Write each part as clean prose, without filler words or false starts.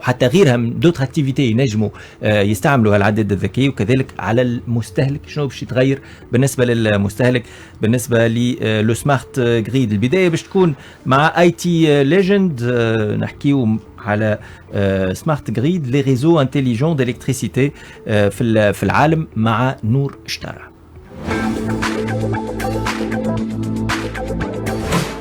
وحتى غيرها من دوتر اكتيفيتي ينجموا يستعملوا هالعداد الذكي. وكذلك على المستهلك شنو باش يتغير بالنسبه للمستهلك بالنسبه للو سمارت جريد. البدايه باش تكون مع اي تي ليجند، نحكيو على سمارت جريد لي ريزو انتيليجون دالكتريسيتي في العالم مع نور اشترى.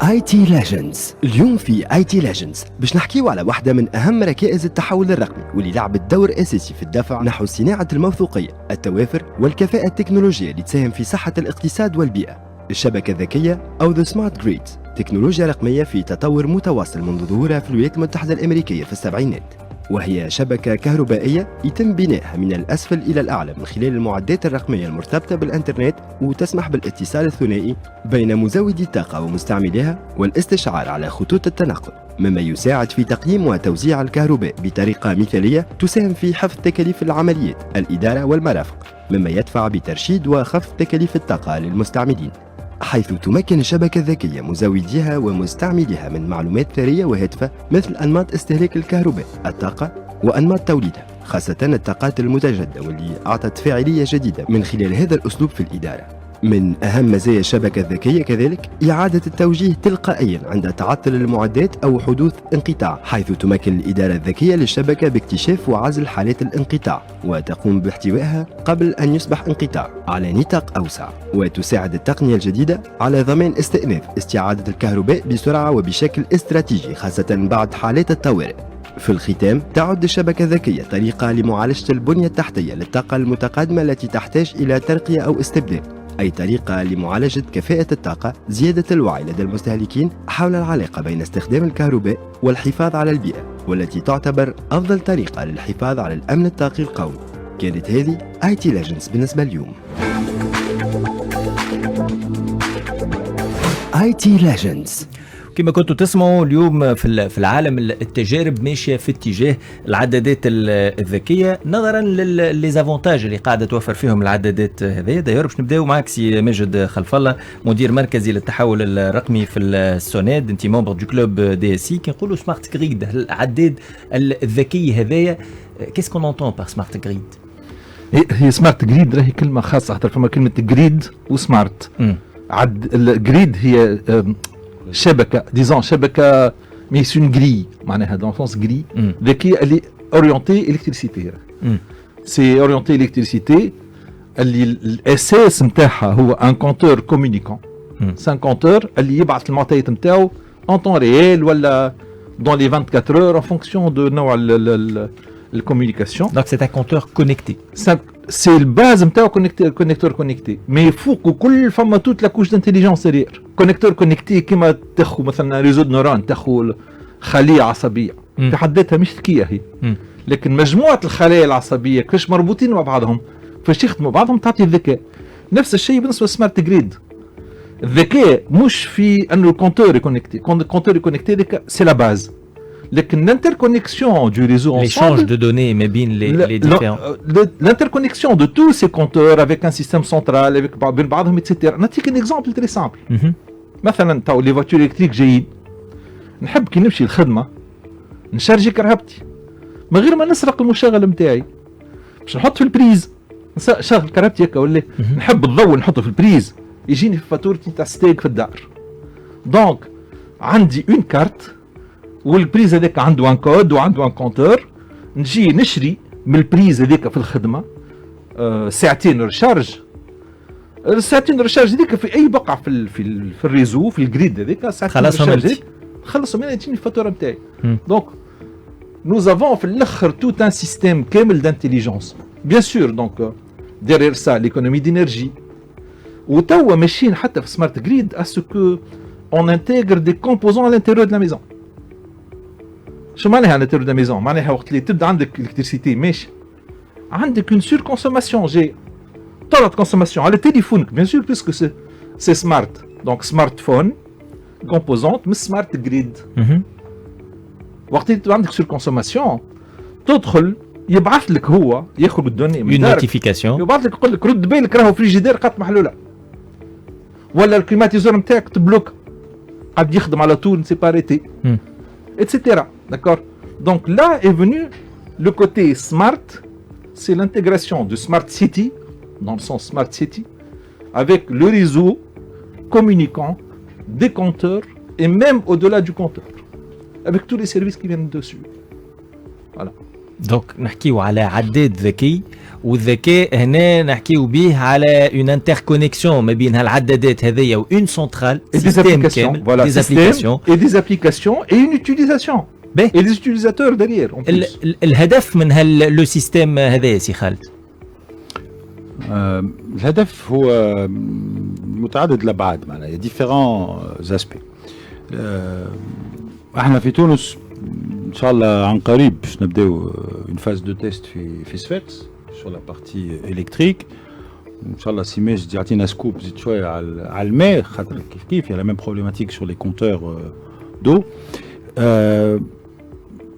اي تي ليجندز. اليوم في اي تي ليجندز باش نحكيو على واحدة من اهم ركائز التحول الرقمي واللي لعبت دور اساسي في الدفع نحو صناعة الموثوقية، التوافر والكفاءة التكنولوجية اللي تساهم في صحة الاقتصاد والبيئة. الشبكة الذكية او ذا سمارت جريد تكنولوجيا رقمية في تطور متواصل منذ ظهورها في الولايات المتحدة الأمريكية في السبعينات، وهي شبكة كهربائية يتم بنائها من الأسفل إلى الأعلى من خلال المعدات الرقمية المرتبطة بالإنترنت، وتسمح بالاتصال الثنائي بين مزودي الطاقة ومستعمليها والاستشعار على خطوط التنقل، مما يساعد في تقييم وتوزيع الكهرباء بطريقة مثالية تساهم في حفظ تكاليف العمليات، الإدارة والمرافق، مما يدفع بترشيد وخفض تكاليف الطاقة للمستعملين، حيث تمكن الشبكة الذكية مزوديها ومستعمليها من معلومات ثرية وهادفة مثل أنماط استهلاك الكهرباء، الطاقة وأنماط توليدها، خاصة الطاقات المتجددة واللي أعطت فاعلية جديدة من خلال هذا الأسلوب في الإدارة. من أهم مزايا الشبكة الذكية كذلك إعادة التوجيه تلقائيا عند تعطل المعدات أو حدوث انقطاع، حيث تمكن الإدارة الذكية للشبكة باكتشاف وعزل حالات الانقطاع وتقوم باحتوائها قبل أن يصبح انقطاع على نطاق أوسع، وتساعد التقنية الجديدة على ضمان استئناف استعادة الكهرباء بسرعة وبشكل استراتيجي خاصة بعد حالات الطوارئ. في الختام، تعد الشبكة الذكية طريقة لمعالجة البنية التحتية للطاقة المتقدمة التي تحتاج إلى ترقية أو استبدال، أي طريقة لمعالجة كفاءة الطاقة، زيادة الوعي لدى المستهلكين حول العلاقة بين استخدام الكهرباء والحفاظ على البيئة، والتي تعتبر أفضل طريقة للحفاظ على الأمن الطاقي القومي. كانت هذه IT Legends بالنسبة اليوم. IT Legends. كما كنتوا تسمعوا اليوم في العالم التجارب ماشيه في اتجاه العدادات الذكيه نظرا للزافونتاج اللي قاعده توفر فيهم العدادات هذه. داير باش نبداو معك سي ماجد خلف الله، مدير مركزي للتحول الرقمي في السوناد، انت ممبر دو كلوب دي اس سي. كي نقولوا سمارت جريد، العداد الذكي هذايا، كيس كون اونطون بار سمارت جريد؟ هي سمارت جريد راهي كلمه خاصه، خاطر فما كلمه جريد وسمارت. الجريد هي شبكه، ديزون شبكه مي سون غري، معناها دون سونس غري ذكيه اللي اورينتي الكتريسيتي. سي اورينتي الكتريسيتي اللي الاساس نتاعها هو ان كونتور كومونيكون، سان كونتور اللي يبعث المعطيات نتاعو ان طون ريال ولا دون لي 24 اور ان فونكسيون دو نوع الكومونيكاسيون. دونك سي ان كونتور كونيكتي، سي الباز نتاعو كونيكتور كونيكتي، مي فوق كل فما توت لا كوش دانتيليجونس دير. كونيكتور كونيكتي كيما تاخو مثلا ريزو نوران، تاخو خليه عصبيه في حد ذاتها مش ذكيه هي، لكن مجموعه الخلايا العصبيه كيفاش مربوطين مع بعضهم فاش يخدموا بعضهم تعطي الذكاء. نفس الشيء بالنسبه للسمارت جريد. الذكاء مش في انه الكونتور كونيكتي، الكونتور كونيكتي ديك سي لا باز، لكن l'interconnexion du réseau ensemble, l'échange de données mais bien les différents, l'interconnexion de tous ces compteurs avec un système central avec بين بعضهم etc. نعطيك un exemple très simple. مثلا تو لي فواتور الكتريك جايين، نحب كي نمشي الخدمه نشارجي كرهبتي من غير ما نسرق المشغل نتاعي، باش نحط في البريز نشغل كرهبتي هكا، ولا نحب الضوء نحطه في البريز يجيني في فاتورتي تاع ستيك في الدار. دونك عندي اون كارت والبريز هذاك عنده ان كود وعنده ان كونتور، نجي نشري من البريز هذاك في الخدمه ساعتين ريشارج. الساعتين ريشارج هذيك في اي بقعه في الريزو في الجريد هذاك ساعتين ريشارج خلصهم انا تجيني الفاتوره نتاعي. دونك نوز افون في الاخر توت ان سيستيم كامل دانتيليجونس بيان سور. دونك ديرير سا ليكونومي دينيرجي، وتوا ماشيين حتى في سمارت جريد اسكو اون انتيغر دي كومبوزون على الانتيريور دو لا ميزون. شو معناها الانتيريور دو لا ميزون؟ معناها وقت اللي تبدا عندك الكتريسيتي ماشي عندك اون سور كونسوماسيون، جاي طلعت كونسوماسيون على تليفونك بيان سور بيسكو سي سمارت. دونك سمارت فون كومبوزونت من سمارت جريد. وقت اللي تبدا عندك سور كونسوماسيون تدخل يبعث لك، هو ياخذ الدوني من دارك، نوتيفيكاسيون يبعث لك يقول لك رد بالك راهو فريجيدير قط محلوله، ولا الكليماتيزور نتاعك تبلوك قاعد يخدم على طول سيباريتي اتسيتيرا. داكور. Donc là est venu le côté smart, c'est l'intégration de smart city, dans le sens smart city, avec le réseau communicant, des compteurs et même au-delà du compteur, avec tous les services qui viennent dessus. Voilà. دونك نحكيو على عداد ذكي، والذكاء هنا نحكيو به على اون انتركونيكسيون ما بين هالعدادات هذيا وان سنترال سيستم كامل، voilà, des applications et des applications et une utilisation et des utilisateurs derrière en plus. الهدف من لو سيستم هذايا سي خالد؟ الهدف هو متعدد الابعاد، معناها ديفيرون اسبي. احنا في تونس ان شاء الله عن قريب باش نبداو اون فاز دو تيست في سفيكس سور لا بارتي الكتريك. ان شاء الله سي ماجد يعطينا سكوب زيد شويه على الماء، خاطر كيف يا لا ميم بروبليماتيك سور لي كونتور دو.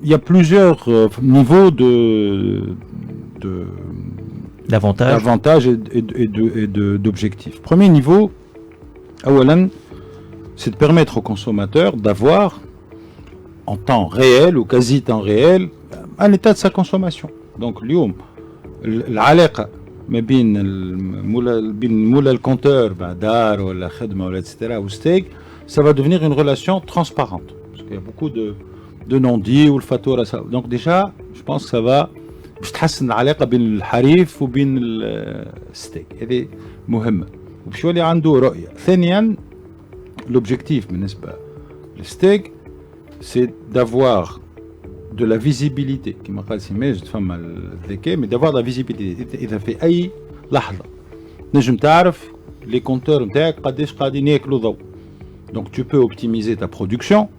Il y a plusieurs niveaux d'avantages et d'objectifs. Premier niveau, c'est de permettre aux consommateurs d'avoir en temps réel ou quasi temps réel un état de sa consommation. Donc, اليوم العلاقة ما بين مولا الكونتور دار ولا خدمة ولا etc. ou steak, ça va devenir une relation transparente. Parce qu'il y a beaucoup de non-dits ou le فاتورة. Donc déjà, je pense que ça va باش تحسن العلاقة بين الحريف وبين الستيك. هذه مهمة وباش يولي عنده رؤية. ثانيا l'objectif بالنسبة للستيك c'est d'avoir de la visibilité كما قال سي ماجد فما الذكاء mais d'avoir de la visibilité. إذا في أي لحظة نجم تعرف les compteurs نتاعك قداش قاعدين ياكلوا ضوء. Donc tu peux optimiser ta production,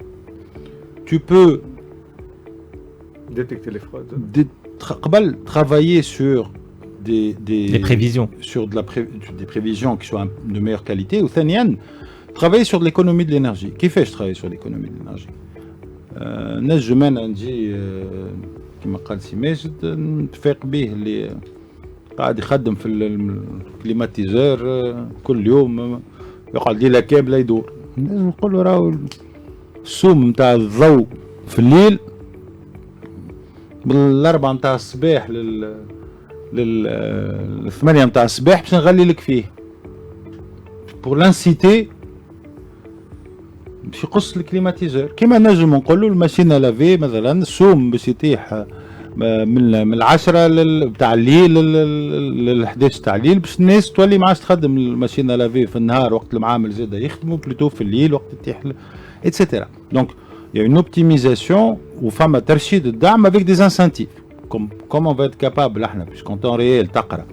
tu peux détecter les fraudes, travailler sur des prévisions, sur des prévisions qui soient de meilleure qualité. Ou ثانيا travailler sur l'économie de l'énergie. كيفاش travailler sur l'économie de l'énergie؟ نجم انا نجي كما قال سي ماجد نتفاق به اللي قاعد يخدم في الكليماتيزور كل يوم يقعد ليله كامله يدور. لازم نقول له راهو السوم نتاع الضوء في الليل بالاربعه نتاع الصباح للثمانيه نتاع الصباح باش نغلي لك فيه pour l'inciter باش يقص الكليماتيزور. كيما نجم نقول له الماشينه لافي مثلا السوم باش يتيح من 10 بتاع الليل لل 11 تاع الليل باش الناس تولي ما عادش تخدم الماشينه لافي في النهار وقت المعامل زاده يخدموا بلوتو في الليل وقت يتيح etc. Donc il y a une optimisation ou فما ترشيد الدعم avec des incentives. Comme on va être capable احنا باش كونتون ريال تقرا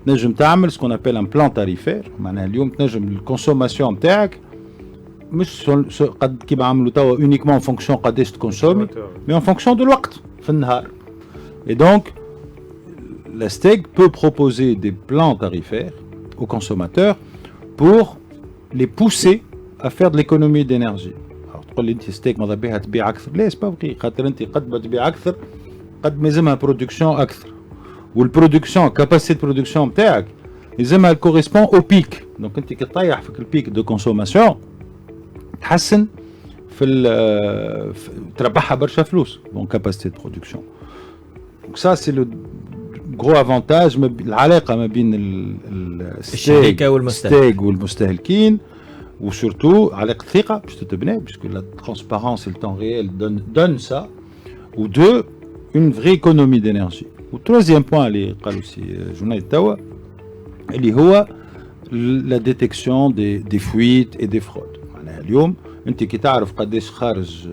نجم تعمل ce qu'on appelle un plan tarifaire. معناها اليوم تنجم الكونسوماسيون نتاعك مش قد كيما عملوا توا uniquement en fonction قداش تكونسومي mais en fonction de الوقت في النهار. Et donc la STEG peut proposer des plans tarifaires aux consommateurs pour les pousser à faire de l'économie d'énergie. Alors تقول لي انت ستيك ماذا بها تبيع اكثر؟ لا سبا بقي خاطر انت قد ما تبيع اكثر قد ما يلزمها برودكسيون اكثر والبرودكسيون كاباسيتي برودكسيون نتاعك يلزمها كوريسبون او بيك. دونك انت كي تطيح فيك البيك دو كونسوماسيون تحسن في تربحها برشا فلوس دون كاباسيتي دو برودكسيون. Donc ça c'est le gros avantage العلاقة ما بين الشركة والمستهلكين وسورتو علاقة ثقة باش تتبنى باسكو لا ترانسبارونس et le temps réel donne ça. Ou deux, une vraie économie d'énergie. Ou troisième point اللي قالوا سي جوناي توا اللي هو la détection des fuites et des fraudes. معناها اليوم انت كي تعرف قداش خارج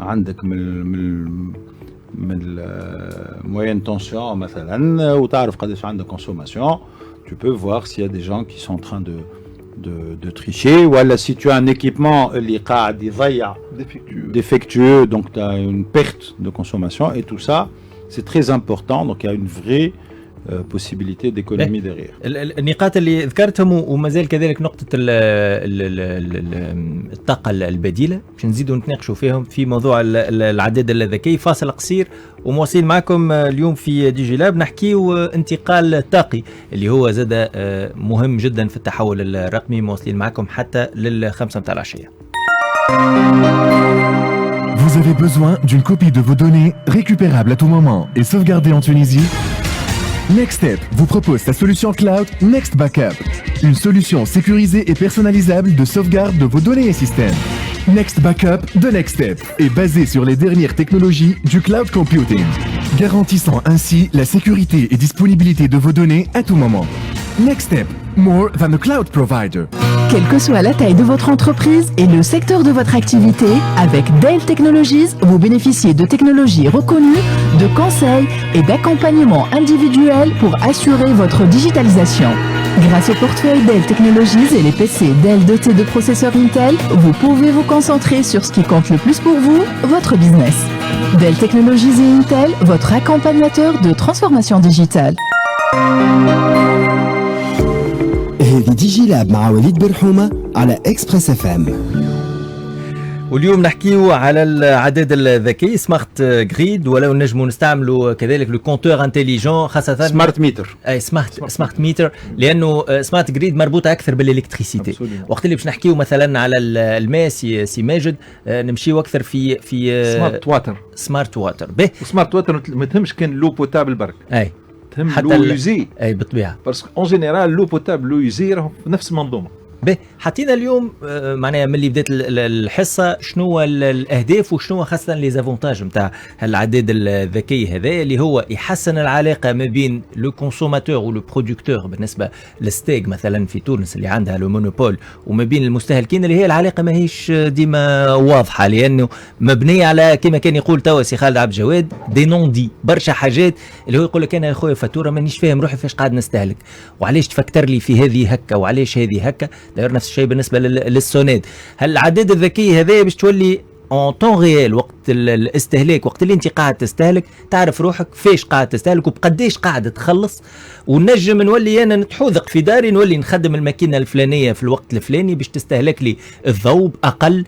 عندك من moyenne tension مثلا وتعرف قداش عندك consommation, tu peux voir s'il y a des gens qui sont en train de tricher ou alors si tu as un équipement اللي قاعد يضيع défectueux, donc tu as une perte de consommation et tout ça c'est très important. Donc il y a une vraie possibilité d'économie derrière. النقاط اللي ذكرتهم ومازال كذلك نقطة الطاقة البديلة باش نزيدوا نتناقشوا فيهم في موضوع العداد الذكي. فاصل قصير ومواصلين معكم اليوم في دي جي لاب نحكيو انتقال طاقي اللي هو زاد مهم جدا في التحول الرقمي. مواصلين معكم حتى لل5 متاع العشية. Vous avez besoin d'une copie de vos données récupérables à tout moment et sauvegardées en Tunisie? NextStep vous propose sa solution cloud Next Backup, une solution sécurisée et personnalisable de sauvegarde de vos données et systèmes. Next Backup de NextStep est basé sur les dernières technologies du cloud computing, garantissant ainsi la sécurité et disponibilité de vos données à tout moment. NextStep, more than a cloud provider. Quelle que soit la taille de votre entreprise et le secteur de votre activité, avec Dell Technologies, vous bénéficiez de technologies reconnues, de conseils et d'accompagnement individuel pour assurer votre digitalisation. Grâce au portefeuille Dell Technologies et les PC Dell dotés de processeurs Intel, vous pouvez vous concentrer sur ce qui compte le plus pour vous, votre business. Dell Technologies et Intel, votre accompagnateur de transformation digitale. هذه ديجي لاب مع وليد برحومة على إكسبريس اف ام. واليوم نحكيو على العداد الذكي سمارت جريد، ولو نجموا نستعملوا كذلك لو كونتور انتيليجون، خاصه سمارت ميتر. اي سمارت ميتر، لانه سمارت جريد مربوطه اكثر بالالكتريسيتي. وقت اللي باش نحكيو مثلا على الماء سي ماجد، نمشيو اكثر في سمارت واتر. به سمارت واتر ما تهمش كان لو بوتابل برك، اي تهم لو يوزي، اي بالطبيعه، باسكو اون جينيرال لو بوتابل لو يوزي راهم في نفس المنظومه. به حطينا اليوم معناها من اللي بدات الحصه شنو الاهداف وشنو خاصه لي زافونتاج نتاع العداد الذكي هذا، اللي هو يحسن العلاقه ما بين لو كونسوماتور ولو برودكتور بالنسبه للستيك مثلا في تونس اللي عندها لو مونوبول، وما بين المستهلكين اللي هي العلاقه ماهيش ديما واضحه، لانه مبنيه على كما كان يقول توا سي خالد عبد الجواد دي نون دي، برشا حاجات اللي هو يقول لك انا يا خويا فاتوره مانيش فاهم روحي فاش قاعد نستهلك، وعلاش تفكر لي في هذه هكا وعلاش هذه هكا. داير نفس الشيء بالنسبه للسوناد. هل العداد الذكي هذا باش تولي اون طون ريال وقت الاستهلاك، وقت اللي انت قاعد تستهلك تعرف روحك فاش قاعد تستهلك وبقديش قاعد تخلص، ونجم نولي انا نتحوذق في داري نولي نخدم الماكينه الفلانيه في الوقت الفلاني باش تستهلك لي الضوء اقل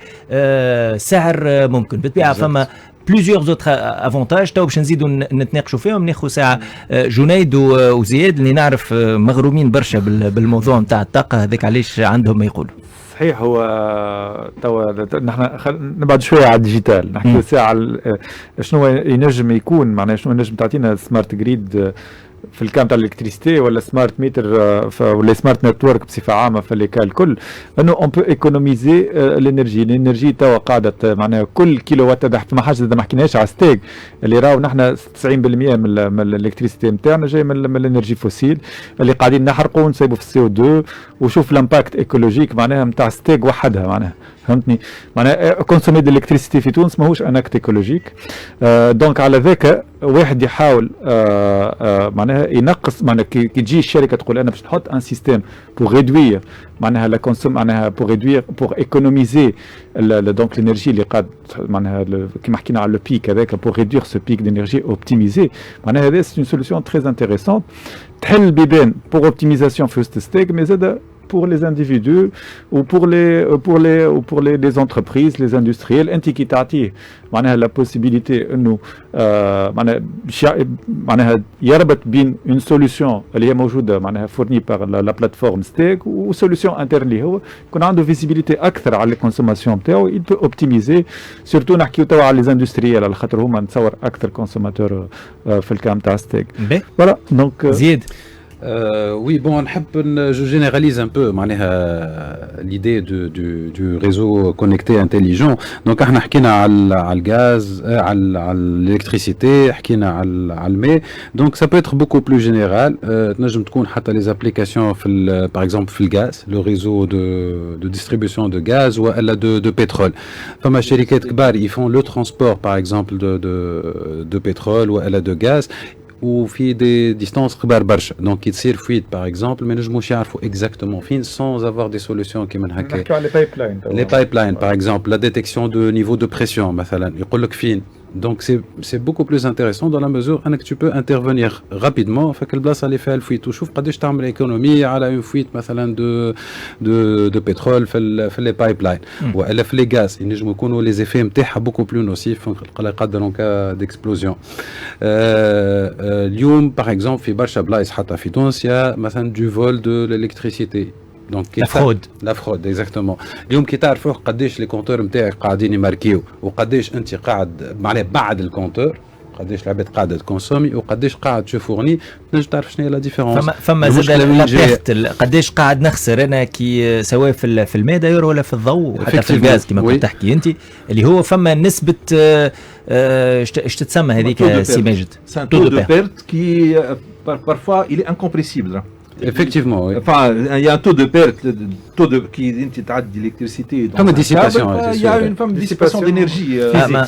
سعر ممكن. بالطبيعه فما بليزيور زوتر افونتاج تو باش نزيدوا نتناقشوا فيهم، ناخذ ساعه جنيد وزياد اللي نعرف مغرومين برشا بالموضوع نتاع الطاقه هذاك، علاش عندهم ما يقولوا. صحيح، هو توا نحن نبعد شويه على الديجيتال، نحكي ساعه شنو ينجم يكون، معناها شنو ينجم تعطينا سمارت جريد في الكام تاع الالكتريسيتي ولا سمارت ميتر ولا سمارت نتورك بصفه عامه في اللي الكل، انه اون بو ايكونوميزي الانرجي توا قاعده معناها كل كيلو وات تحت ما حاجه ما حكيناش على ستيك اللي راهو نحن 90% من الالكتريسيتي نتاعنا جاي من الانرجي فوسيل اللي قاعدين نحرقوا ونسيبوا في السي او 2 وشوف الامباكت ايكولوجيك معناها نتاع ستيك وحدها، معناها فهمتني، معناها كونسومي د الالكتريسيتي في تونس ماهوش ان اكت ايكولوجيك. دونك على ذاك واحد يحاول معناها ينقص، معناها كي تجي الشركه تقول انا باش نحط ان سيستيم بور ريدوير معناها لا كونسوم، معناها بور ريدوير بور ايكونوميزي دونك الانرجي اللي قاعد معناها كيما حكينا على لو بيك هذاك بور ريدوير سو بيك دينيرجي اوبتيميزي، معناها هذا سي اون سوليسيون تري انتريسونت تحل البيبان بور اوبتيميزاسيون في وسط ستيك، مي زاد pour les individus ou pour les entreprises, les industriels, انت كي تعطيه معناها la possibilité انه معناها يربط بين une solution اللي هي موجوده معناها fournie par la plateforme Stake و solution interne اللي هو يكون عنده visibilité اكثر على الكونسوماسيون نتاعو، il peut optimiser surtout نحكيو توا على les industriels على خاطر هما نتصور اكثر كونسوماتور في الكام تاع ستيك. فوالا دونك زيد. Oui, bon, je généralise un peu l'idée du réseau connecté intelligent. Donc, on a parlé du gaz, de l'électricité, على الماء. Donc, ça peut être beaucoup plus général. نجم تكون حتى les applications par exemple في الgaz, le réseau de distribution de gaz ou de pétrole. فما شركات كبار ils font le transport par exemple de pétrole ou de gaz. وفي دي ديستانس كبار برشا، دونك يصير فويت باغ اكزومبل ما نجموش يعرفوا اكزاكتومون فين سون افوار دي سوليسيون كيما هكا. نحكيو على لي بايب لاين باغ اكزومبل لا ديتيكسيون دو نيفو دو بريسيون مثلا يقول لك فين. Donc c'est beaucoup plus intéressant dans la mesure où tu peux intervenir rapidement في البلاصه اللي فيها الفويت وشوف قداش تعمل ايكونومي على اون فويت مثلا دو بترول في لي بايب لاين والا في لي غاز ينجموا يكونوا لي زيفي نتاعها بوكو بلو نوسيف يقدروا كا ديكسبلوزيون. اليوم باغ اكزومبل في برشا بلايص حتى في تونس مثلا دو فول دو الالكتريسيتي دونك لا فرود اكزاكتومون. اليوم كي تعرفوا قداش لي كونتور نتاعك قاعدين يماركيو وقداش انت قاعد معناها بعد الكونتور قداش العباد قاعده تكونسومي وقداش قاعد تشوفورني تنجم تعرف شنو هي لا ديفيرونس. فما زاد لابيرت قداش قاعد نخسر انا كي سواء في الماء داير ولا في الضوء حتى في الغاز كما كنت تحكي انت اللي هو فما نسبه اش تتسمى هذيك سي ماجد سان تو دو بيرت كي بارفوا il est incompressible. Effectivement, oui. Enfin, il y a un taux de perte, taux de qui تعدي l'électricité. Comme dissipation. Il y a une forme de dissipation d'énergie.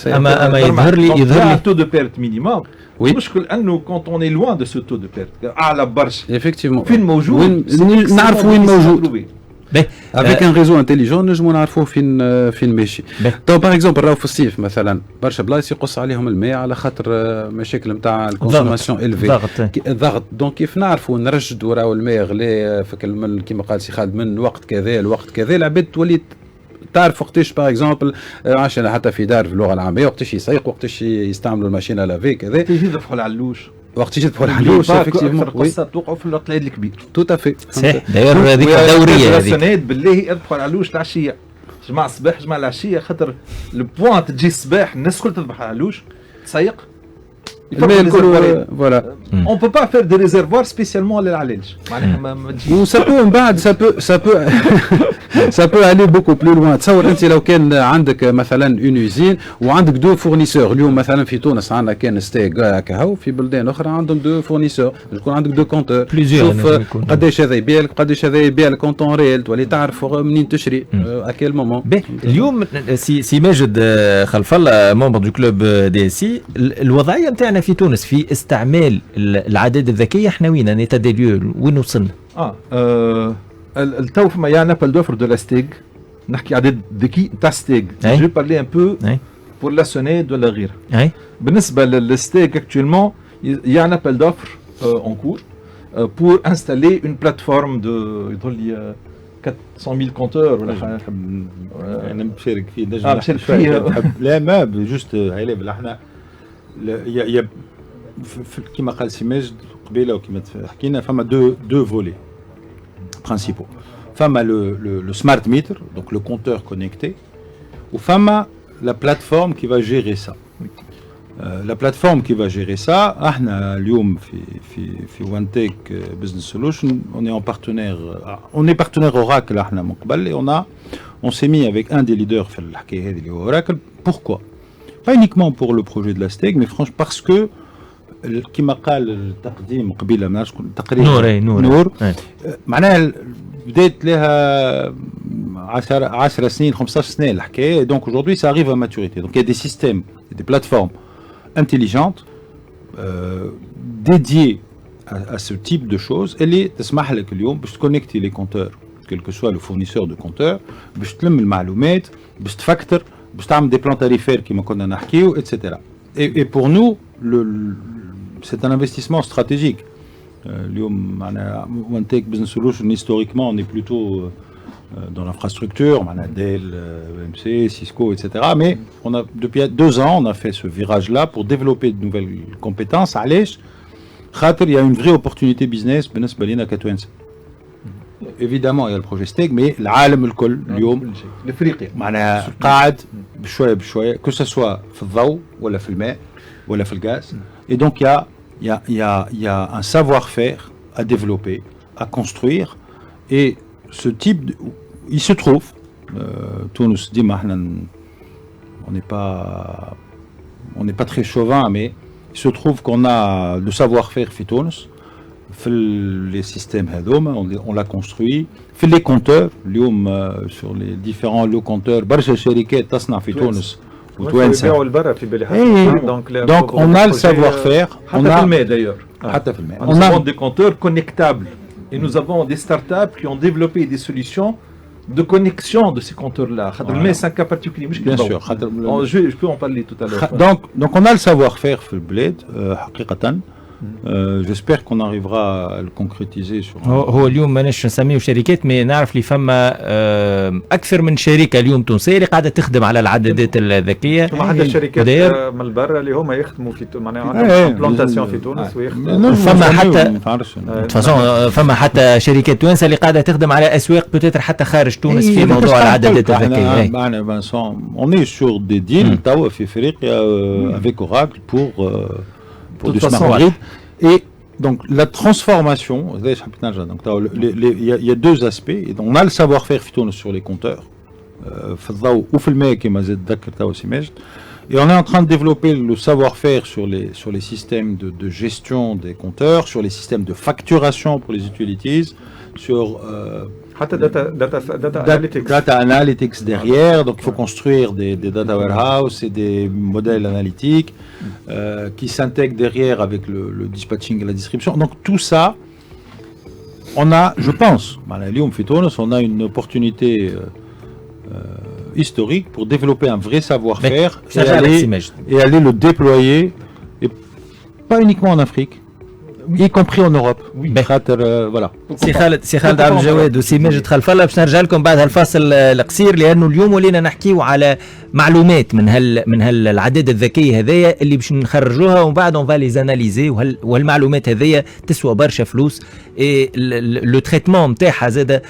أما يظهر لي un taux de perte minimum. Oui. المشكل أنه quand on est loin de ce taux de perte, أعلى برشا. Effectivement. فين موجود؟ نعرفوا وين موجود. Avec un réseau intelligent نجموا نعرفوا فين ماشي. تو باغ اكزومبل راهو في الصيف مثلا برشا بلايص يقص عليهم الماء على خاطر مشاكل نتاع الكونسوماسيون الفي الضغط. دونك كيف نعرفوا نرشدوا راهو الماء غلي كيما قال سي خالد من وقت كذا لوقت كذا العباد تولي تعرف وقتاش باغ اكزومبل عشان حتى في دار في اللغه العاميه وقتاش يسيقوا وقتاش يستعملوا الماشينه لافي كذا تيجي يذبحوا العلوش وقت يجي تدخل الحلوش افكتيفمون القصه توقعوا في العطلات الكبير تو افي صحيح داير هذيك الدوريه هذيك بالله يذبحوا العلوش العشيه جماعه الصباح جماعه العشيه خاطر البوان تجي الصباح الناس الكل تذبح العلوش تسيق الماء الكل فوالا اون بو با فير دي ريزيرفوار سبيسيالمون للعلاج معناها ما تجيش وسابو من بعد سابو الي بوكو بلو لوان. تصور انت لو كان عندك مثلا اون يوزين وعندك دو فورنيسور اليوم مثلا في تونس عندنا كان ستيك هكا هو في بلدان اخرى عندهم دو فورنيسور يكون عندك دو كونتور شوف قداش هذا يبيع لك قداش هذا يبيع لك كونتون ريال تولي تعرف منين تشري اكيل مومون. اليوم سي ماجد خلف الله ممبر دو كلوب دي سي الوضعيه نتاعنا في تونس في استعمال العداد الذكيه احنا وين نيتا دي ليو وين وصلنا؟ التو فما يا نابل دوفر دو لا ستيغ نحكي عدد ذكي تاع ستيغ جو بارلي ان بو بور لا سونيد ولا غيرها. بالنسبه للستيغ اكطوالمون يا نابل دوفر اون كور بور انستالي اون بلاتفورم دو يظهر لي 400,000 كونتور ولا حاجه. انا مشارك فيه نجم لا ما جوست عليه احنا يا كما قال سي ماجد قبيله وكما حكينا فما دو فولي برينسيبو. فما لو سمارت ميتر دونك لو كونتور كونيكتي وفما لا بلاتفورم كي فا جيري سا. لا بلاتفورم كي فا جيري سا احنا اليوم في وان تيك بزنس سولوشن اون اي بارتنير اوراكل احنا من قبل on s'est mis avec un des leaders في الحكايه هذه اللي هو اوراكل. pourquoi pas uniquement pour le projet de la STEG mais franchement parce que كما قال التقديم قبيله ما شكون تقريبا نور معناها بدات لها 10 سنين 15 سنه الحكايه. donc aujourd'hui ça arrive à maturité. donc il y a des systèmes des plateformes intelligentes dédiées à ce type de choses اللي تسمح لك اليوم باش تكونيكتي لي كونتور quel que soit le fournisseur de compteurs باش تلم المعلومات باش تفكتر باش تعمل دي بلان تاريفير كما كنا نحكيو etc. et pour nous c'est un investissement stratégique. اليوم معنا One Take Business Solution historiquement on est plutôt dans l'infrastructure, on a Dell, EMC, Cisco, etc. Mais depuis 2 ans on a fait ce virage là pour développer de nouvelles compétences. علاش؟ خاطر il y a une vraie opportunité business بالنسبة لنا كتوانسة. Évidemment il y a le projet STEG mais العالم الكل اليوم الافريقيا معناها قاعد بشوية بشوية que ce soit في الضوء ولا في الماء ولا في الغاز. Et donc il y a un savoir-faire à développer, à construire et ce type il se trouve Tunis ديما احنا on n'est pas très chauvin mais il se trouve qu'on a le savoir-faire في تونس في les systèmes هذوما on l'a construit في les compteurs اليوم sur les différents lots compteurs برشا شركات تصنع في تونس وتوانسه البرا في بالي donc on a le savoir-faire حتى في الماء d'ailleurs حتى في الماء on a des compteurs connectables et nous avons des startups qui ont développé des solutions de connexion de ces compteurs-là. Mais c'est un cas particulier. Bien sûr. Je peux en parler tout à l'heure. Donc on a le savoir-faire في البلاد حقيقة J'espère qu'on arrivera à le concrétiser sur هو اليوم ماناش نسميه شركات مي نعرف لي فما اكثر من شركه اليوم تونسيه اللي قاعده تخدم على العدادات الذكيه. ثم حتى شركات من برا اللي هما يخدموا في معناها عندهم بلانتاسيون في تونس ويخدموا. فما حتى شركات توانسه اللي قاعده تخدم على اسواق بوتيتر حتى خارج تونس في موضوع العدادات الذكيه. معنا فانسون on est sur des deals توا في افريقيا avec Oracle pour du smart grid. Et donc la transformation, donc il y a deux aspects. Et donc, on a le savoir-faire sur les compteurs, et on est en train de développer le savoir-faire sur les systèmes de gestion des compteurs, sur les systèmes de facturation pour les utilities, sur data analytics derrière. Donc il faut construire des data warehouse et des modèles analytiques qui s'intègrent derrière avec le dispatching et la distribution. Donc tout ça, on a, je pense, on a une opportunité historique pour développer un vrai savoir-faire et aller le déployer, et pas uniquement en Afrique, y compris en Europe. Voilà. سي خالد عبد الجواد وسي ماجد خلفله باش نرجع لكم بعد هالفاصل القصير لانه اليوم ولينا نحكيو على معلومات من هالعداد الذكيه هذايا اللي باش نخرجوها ومن بعد اون فالي زاناليزي وهالمعلومات هذايا تسوى برشا فلوس. لو تريتمون نتاعها زاد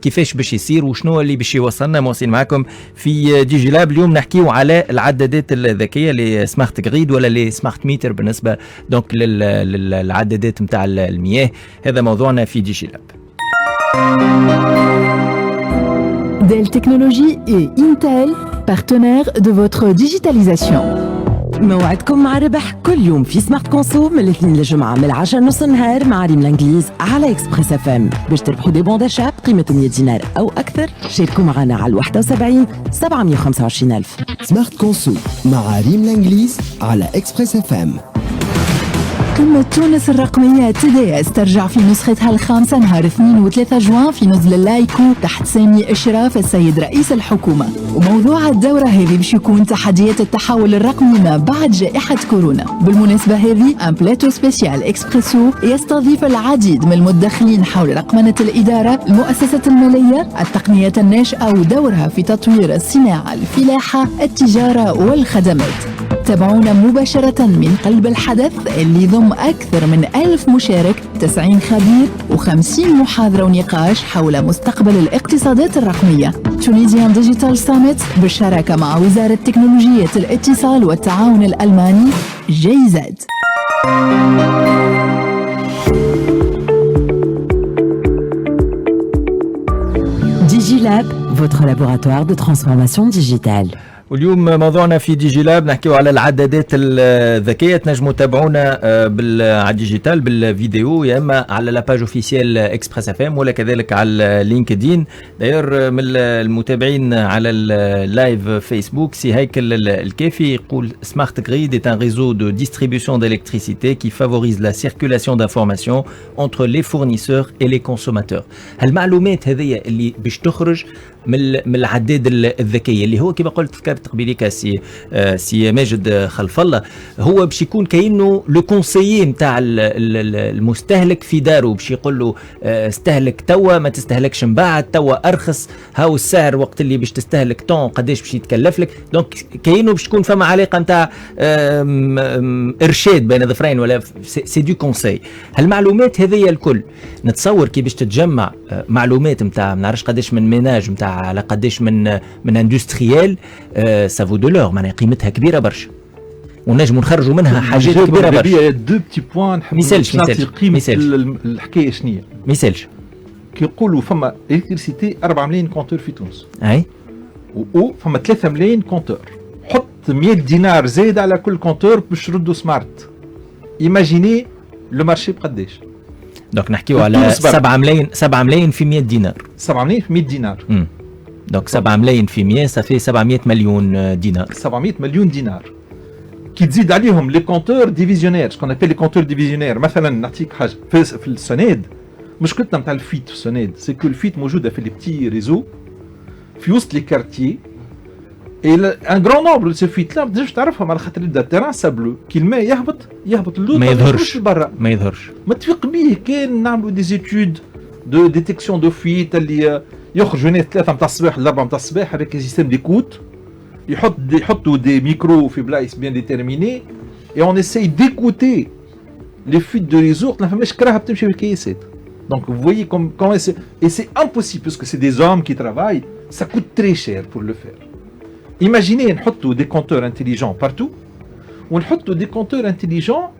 كيفاش باش يصير وشنو اللي باش يوصلنا. مواصلين معكم في دي جي لاب. اليوم نحكيو على العدادات الذكيه اللي سمارت جريد ولا اللي سمارت ميتر بالنسبه دونك للعدادات نتاع المياه. هذا موضوعنا في دي جي لاب. Dell Technologies et Intel, partenaires de votre digitalisation. موعدكم مع ربح كل يوم في سمارت كونسو من الاثنين للجمعة من 10 نص النهار مع ريم الانجليز على اكسبريس اف ام. باش تربحوا دي بون داشا بقيمة 100 دينار أو أكثر شاركوا معنا على 71 725 ألف. سمارت كونسو مع ريم الانجليز على اكسبريس اف ام. قمة تونس الرقمية TDS ترجع في نسختها الخامسة نهار 2 و3 جوان في نزل اللايكو تحت سامي إشراف السيد رئيس الحكومة. وموضوع الدورة هذه باش يكون تحديات التحول الرقمي ما بعد جائحة كورونا. بالمناسبة هذه ان بلاتو سبيسيال اكسبريسو يستضيف العديد من المدخلين حول رقمنة الإدارة، المؤسسة المالية، التقنية الناشئة ودورها في تطوير الصناعة، الفلاحة، التجارة والخدمات. تابعونا مباشرة من قلب الحدث اللي يضم أكثر من 1000 مشارك، 90 خبير و50 محاضرة ونقاش حول مستقبل الاقتصادات الرقمية. تونيزيان ديجيتال ساميت بالشراكة مع وزارة تكنولوجية الاتصال والتعاون الألماني جيزاد. DigiLab, votre laboratoire de transformation digitale. واليوم موضوعنا في دي جي لاب نحكيو على العدادات الذكيه. تنجموا تتابعونا على ديجيتال بالفيديو يا اما على لاباج اوفيسيال اكسبريس اف ام ولا كذلك على لينكدين. داير من المتابعين على اللايف فيسبوك سي هيكل الكافي يقول سمارت جريد est un réseau de distribution d'électricité qui favorise la circulation d'informations entre les fournisseurs et les consommateurs. هالمعلومات هذه اللي باش تخرج من العداد الذكيه اللي هو كما قلت ذكرت قبيليك سي ماجد خلف الله، هو باش يكون كأنه لو كونسيي نتاع المستهلك في داره، باش يقول له استهلك توا ما تستهلكش من بعد، توا ارخص، هاو السعر وقت اللي باش تستهلك طون قداش باش يتكلف لك. دونك كأنه باش تكون فما علاقه نتاع ارشاد بين ظفرين ولا سي دو كونسي. هالمعلومات هذه الكل نتصور كي باش تتجمع معلومات نتاع ما نعرفش قداش من ميناج نتاع على قداش من اندستريال سافو دو لور، معناها قيمتها كبيره برشا ونجموا نخرجوا منها حاجات كبيره برشا. دو بتي بوان نحب نعطي قيمه الحكايه شنو هي. ميسالش كيقولوا فما الكتريسيتي 4 ملايين كونتور في تونس، اي و فما 3 ملايين كونتور. حط 100 دينار زايد على كل كونتور باش ردوا سمارت. ايماجيني لو مارشي بقداش. دونك نحكيو على 7 ملايين في 100 دينار. 7 ملايين في 100 دينار. دونك 7 ملايين في 100 صافي 700 مليون دينار. 700 مليون دينار. كي تزيد عليهم لي كونتور ديفيزيونير، شكون ابل لي كونتور ديفيزيونير. مثلا نعطيك حاجه في السونيد، مشكلتنا نتاع الفيت في السونيد سي كو الفيت موجوده في لي بتي ريزو في وسط لي كارتيي ان غران نومبر سي فيت لا ما تنجمش تعرفهم على خاطر يبدا التيران سابلو كي الماء يهبط اللوط ما يظهرش برا ما يظهرش. متفق به كان نعملوا دي زيتود دو ديتيكسيون دو فيت اللي يخرجوا ناس 3 نتاع الصباح ل 4 نتاع الصباح avec سيستم ديكوت يحطوا دي ميكرو في بلايص بيان ديتيرميني et on essaye d'écouter les fuites de les autres. La femme كراها بتمشي بالكيسات. Donc vous voyez comment et c'est impossible parce que c'est des hommes qui travaillent, ça coûte très cher pour le faire. Imaginez نحطوا des compteurs intelligents partout ونحطوا des compteurs intelligents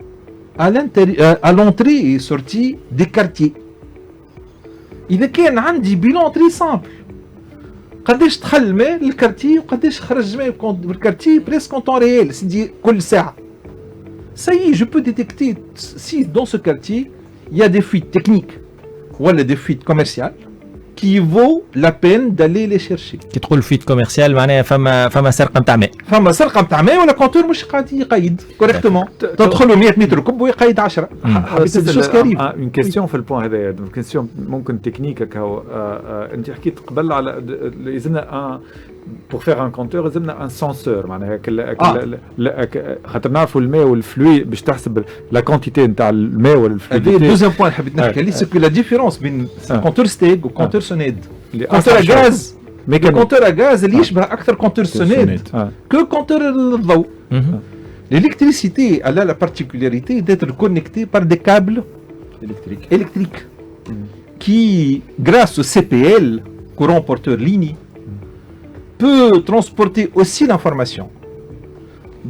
à l'entrée et sortie des quartiers. إذا كان عندي bilan très simple. قداش دخل الماء للكارتي وقداش خرج الماء بالكارتي presque en temps réel, c'est-à-dire كل ساعة. Ça y est, je peux détecter si dans ce quartier il y a des fuites techniques ou des fuites commerciales qui vaut la peine d'aller les chercher. كي تقول فيت كوميرسيال معناها فما سرقه نتاع ماء. فما سرقه نتاع ماء ولا كونتور مش قاعد يقيد كوريكتومون. تدخلوا 100 متر كوب ويقيد 10. une question في البوان هذايا كيستيون ممكن تكنيك هكا انت حكيت قبل على لازمنا pour faire un compteur لازمنا un senseur معناها خاطر نعرفوا الماء والفلوي باش تحسب لا كونتيتي نتاع الماء والفلويديتي. هذا دوزيام بوان حبيت نحكي عليه سكو لا ديفيرونس بين كونتور ستيغ وكونتور سونيد. كونتور غاز كونتور غاز اللي يشبه اكثر كونتور سونيد كو كونتور الضوء. L'électricité a la particularité d'être connectée par des câbles électriques qui, grâce au CPL, courant porteur ligne, peut transporter aussi l'information.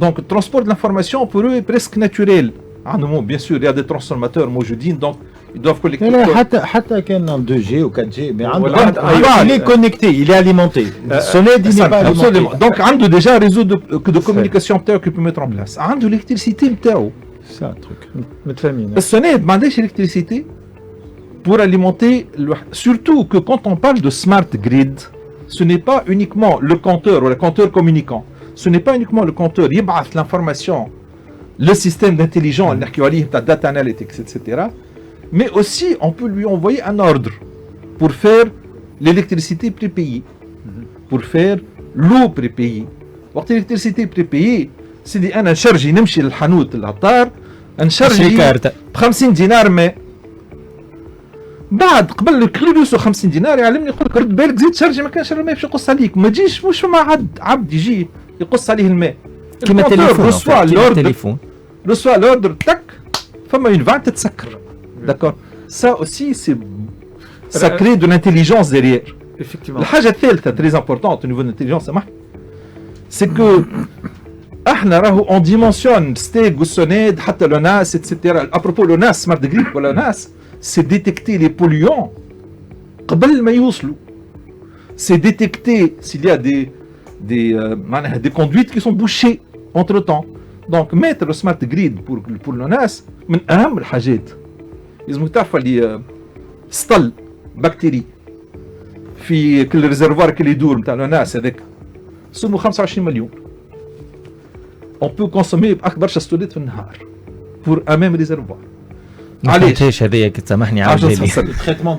Donc, le transport de l'information pour eux est presque naturel. Bien sûr, il y a des transformateurs موجودين, donc ils doivent collecter. حتى كان 2G ou 4G, mais il est connecté, il est alimenté. Soned, il n'est pas alimenté. Donc, il y a déjà un réseau de communication qu'il peut mettre en place. Il y a de l'électricité, c'est un truc. Le Soned, il y a de l'électricité pour alimenter, surtout que quand on parle de smart grid, ce n'est pas uniquement le compteur ou le compteur communicant. Ce n'est pas uniquement le compteur, il y a l'information, le système d'intelligence, la data analytics, etc. Mais aussi, on peut lui envoyer un ordre pour faire l'électricité prépayée, pour faire l'eau prépayée. وقت l'électricité prépayée, c'est dit أنا نشرجي نمشي للحانوت العطار نشرجي ب 50 دينار ماء. بعد قبل الكريبيوس 50 دينار يعلمني يقول لك رد بالك زيد شرجي ما كانش الماء باش يقص عليك ما تجيش مش فما عبد يجي يقص عليه الماء كيما التليفون reçoit l'ordre tac فما une vanne تتسكر. D'accord. Ça aussi ça crée de l'intelligence derrière. Effectivement. الحاجة الثالثة très importante au niveau de l'intelligence c'est que احنا راهو on dimensionne ستيغ والسونيد حتى لو ناس etc. à propos لو ناس سمارت جريد ولا ناس c'est détecter les polluants قبل ما يوصلوا. C'est détecter s'il y a des conduites qui sont bouchées entre temps. Donc mettre le smart grid pour le NAS من أهم الحاجات. لازم تعرفوا اللي سطل بكتيري في كل ريزرفوار اللي يدور نتاع لو ناس هذاك سمو 25 مليون. On peut consommer أكبر شستولات في النهار pour un même réservoir. علاش هذايا تسامحني عاودها لي traitement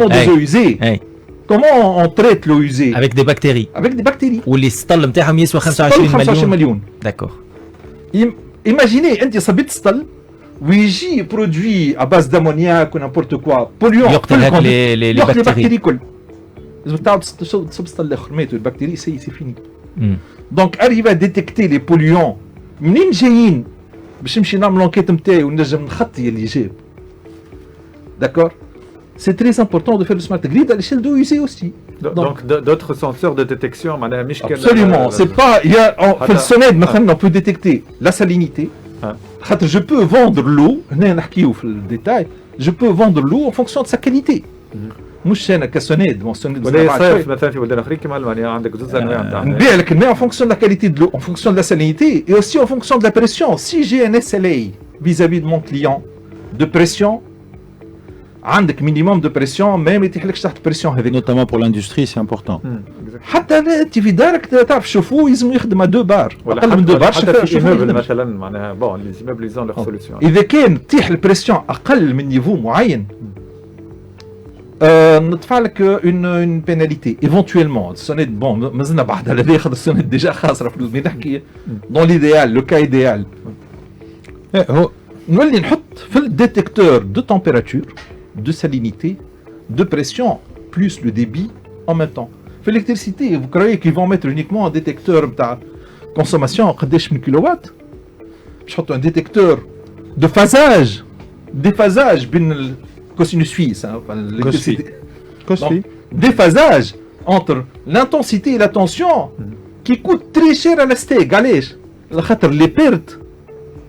des eaux usées. Comment on traite l'eau usée? Avec des bactéries. Avec des bactéries. واللي السطل نتاعهم يسوى 25 مليون. D'accord. Imaginez انت صبيت سطل ويجي برودوي à base d'ammoniac ou n'importe quoi polluant يقتل هاك لي بكتيري كل. لازم تعاود تصب سطل الاخر ماتوا البكتيري سي فيني. Donc arrive à détecter les polluants منين جايين باش نمشي نعمل لونكيت نتاعي ونجم نخطي اللي جاب. D'accord. C'est très important de faire le smart grid à l'échelle d'eau usée aussi. Donc d'autres senseurs de détection, absolument. C'est pas, il y a, fait le sonnet, maintenant on peut détecter la salinité. Je peux vendre l'eau, le détail, je peux vendre l'eau en fonction de sa qualité. مش انا كسونيد مونسونيد صيف مثلا في بلدان اخرين كما المانيا عندك زوج انواع نتاع نبيع لك الماء en fonction de la qualité de l'eau, en fonction de la salinité et aussi en fonction de la pression. Si j'ai un SLA vis-à-vis de mon client de pression عندك minimum de pression ما يتيحلكش تحت pression هذيك. Notamment pour l'industrie c'est important. حتى انت في دارك تعرف شوفوا يلزم يخدم 2 بار اقل من 2 بار حتى في ايموبل مثلا معناها بون لي ايموبل ليزون لور سوليسيون. اذا كان تيح البريسيون اقل من نيفو معين ندفع لك اون بيناليتي ايفونتويلمون السنه بون مازلنا بعد على الاخر السنه ديجا خاسره فلوس مي نحكي دون ليديال لو كا ايديال هو نولي نحط في الديتecteur de température de salinité de pression plus le débit en même temps في l'électricité vous croyez qu'ils vont mettre uniquement un détecteur نتاع consommation قداش من كيلووات باش يحطوا un détecteur de phasage déphasage بين الكوسينوس فيس l'électricité كوسفي déphasage entre l'intensité et la tension qui coûte très cher à la steak علاش لخاطر les pertes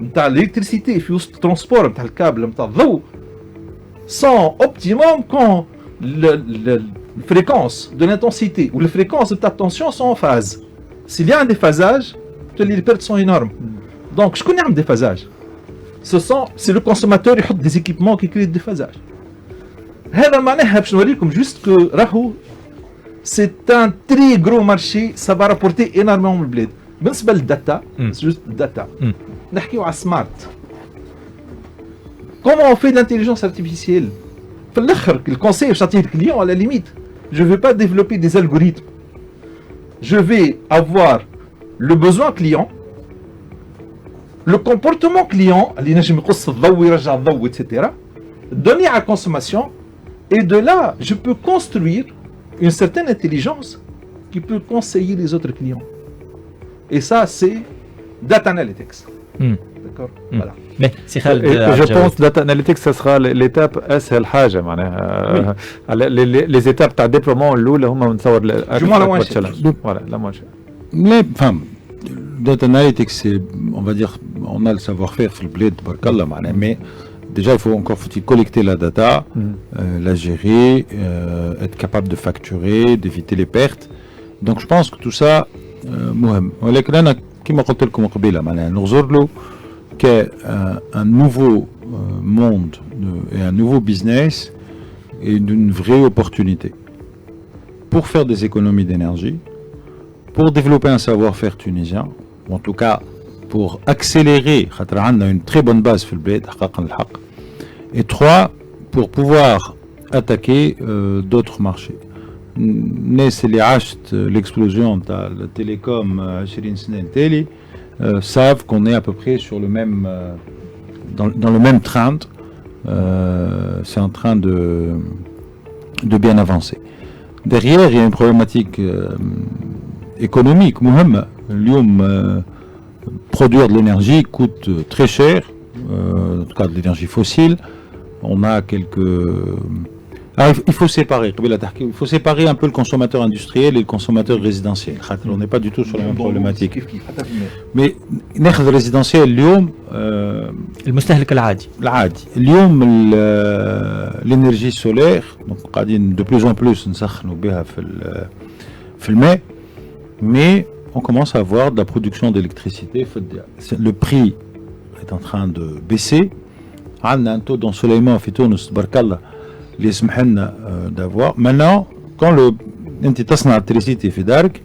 نتاع l'électricité في وسط الترونسبور نتاع الكابل نتاع الضوء sont optimum quand la fréquence de l'intensité ou la fréquence de ta tension sont en phase. S'il y a un déphasage, les pertes sont énormes. Donc, je connais un déphasage. C'est le consommateur qui a des équipements qui créent le déphasage. هذا معناها باش نوريكم juste que راهو c'est un très gros marché, ça va rapporter énormément من البلاد. بالنسبة للداتا, c'est juste الداتا. نحكيو على smart. Comment on fait de l'intelligence artificielle? Le conseil du client, à la limite, je ne vais pas développer des algorithmes. Je vais avoir le besoin client, le comportement client, etc., donner à la consommation, et de là, je peux construire une certaine intelligence qui peut conseiller les autres clients. Et ça, c'est data analytics. D'accord? Voilà. Mais c'est Khaled, je pense que data analytics ça sera l'étape اسهل حاجه معناها les étapes تاع déploiement الاولى هما نتصور voilà la moins chère. Mais enfin, data analytics, c'est, on va dire, on a le savoir-faire في البلاد تبارك الله معناها, mais déjà faut-il collecter la data, la gérer, être capable de facturer, d'éviter les pertes. Donc je pense que tout ça مهم. ولكن انا كما قلت لكم قبيله معناها نغزر له un nouveau monde et un nouveau business et d'une vraie opportunité pour faire des économies d'énergie, pour développer un savoir-faire tunisien, ou en tout cas pour accélérer, on a une très bonne base في البلاد حقا الحق, et 3 pour pouvoir attaquer d'autres marchés. الناس اللي عاشت l'explosion تاع التليكوم 20 سنة التالي savent qu'on est à peu près sur le même, dans le même train. C'est en train de bien avancer. Derrière, il y a une problématique économique. اليوم, produire de l'énergie coûte très cher, en tout cas de l'énergie fossile. On a quelques... il faut séparer, il faut séparer un peu le consommateur industriel et le consommateur résidentiel. On n'est pas du tout sur la même problématique. Mais ناخذ résidentiel اليوم المستهلك العادي. اليوم l'énergie solaire, donc قاعدين de plus en plus نسخنوا بها في الماء, mais on commence à avoir de la production d'électricité. Le prix est en train de baisser. عندنا un taux d'ensoleillement في تونس تبارك الله اللي يسمح لنا d'avoir. Maintenant, quand انت تصنع l'électricité في دارك,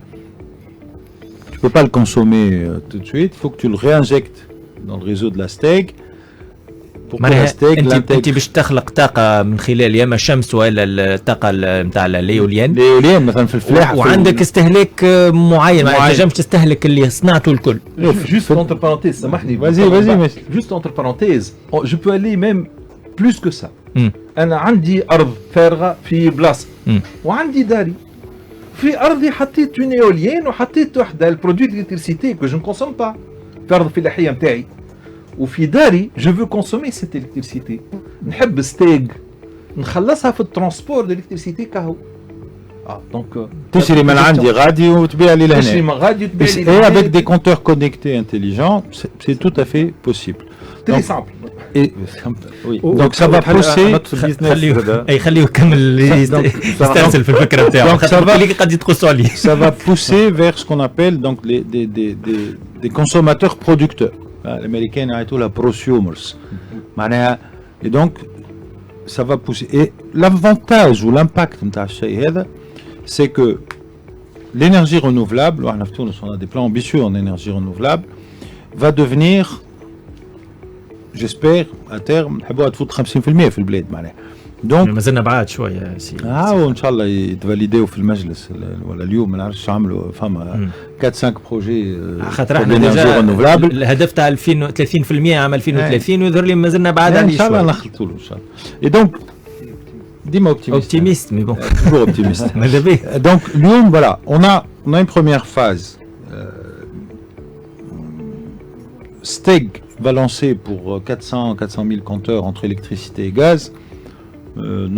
tu peux pas le consommer tout de suite, il faut que tu le réinjectes dans le réseau de la STEG. معناها انت باش تخلق طاقه من خلال يا اما الشمس ولا الطاقه نتاع الايوليان مثلا في الفلاحه, وعندك استهلاك معين ما تنجمش تستهلك اللي صنعته الكل. Juste entre parenthèses, سامحني. Vas-y. Juste entre parenthèses, je peux aller même plus que ça. انا عندي ارض فارغه في بلاصه وعندي داري في ارضي حطيت اون ايوليان وحطيت وحده البرودوي ديليكتريسيتي كو جو نكونسوم با في ارض الفلاحيه نتاعي وفي داري جو فو كونسومي سيت الكتريسيتي نحب ستيغ نخلصها في الترونسبور ديليكتريسيتي كهو دونك تشري من عندي غادي وتبيع لي لهنا. تشري من غادي وتبيع لي لهنا. Et avec des compteurs connectés intelligents, c'est tout à fait possible. Très simple. Et, oui. Donc ça va pousser. خليه يكمل يسترسل في الفكره نتاعو خاطر قد يتقصوا عليه. Ça va pousser vers ce qu'on appelle donc des consommateurs producteurs. L'américain a tout la prosumers. Et donc ça va pousser. Et l'avantage ou l'impact de ce c'est que l'énergie renouvelable, on a des plans ambitieux en énergie renouvelable, va devenir, j'espère, à terme, 50% في البلاد. دونك مازلنا بعاد شويه سي وان شاء الله يتفاليديو في المجلس ولا اليوم ما نعرفش عملوا فما 4 5 بروجي خاطر احنا ديجا الهدف تاع 30% عام 2030 ويظهر لي مازلنا بعاد عليه ان شاء الله نخلطوا له ان شاء الله. اي دونك ديما اوبتيميست مي بون toujours optimiste. ماذا بيه. Donc اليوم voilà on a une première phase. Steg va lancer pour 400 000 compteurs entre électricité et gaz,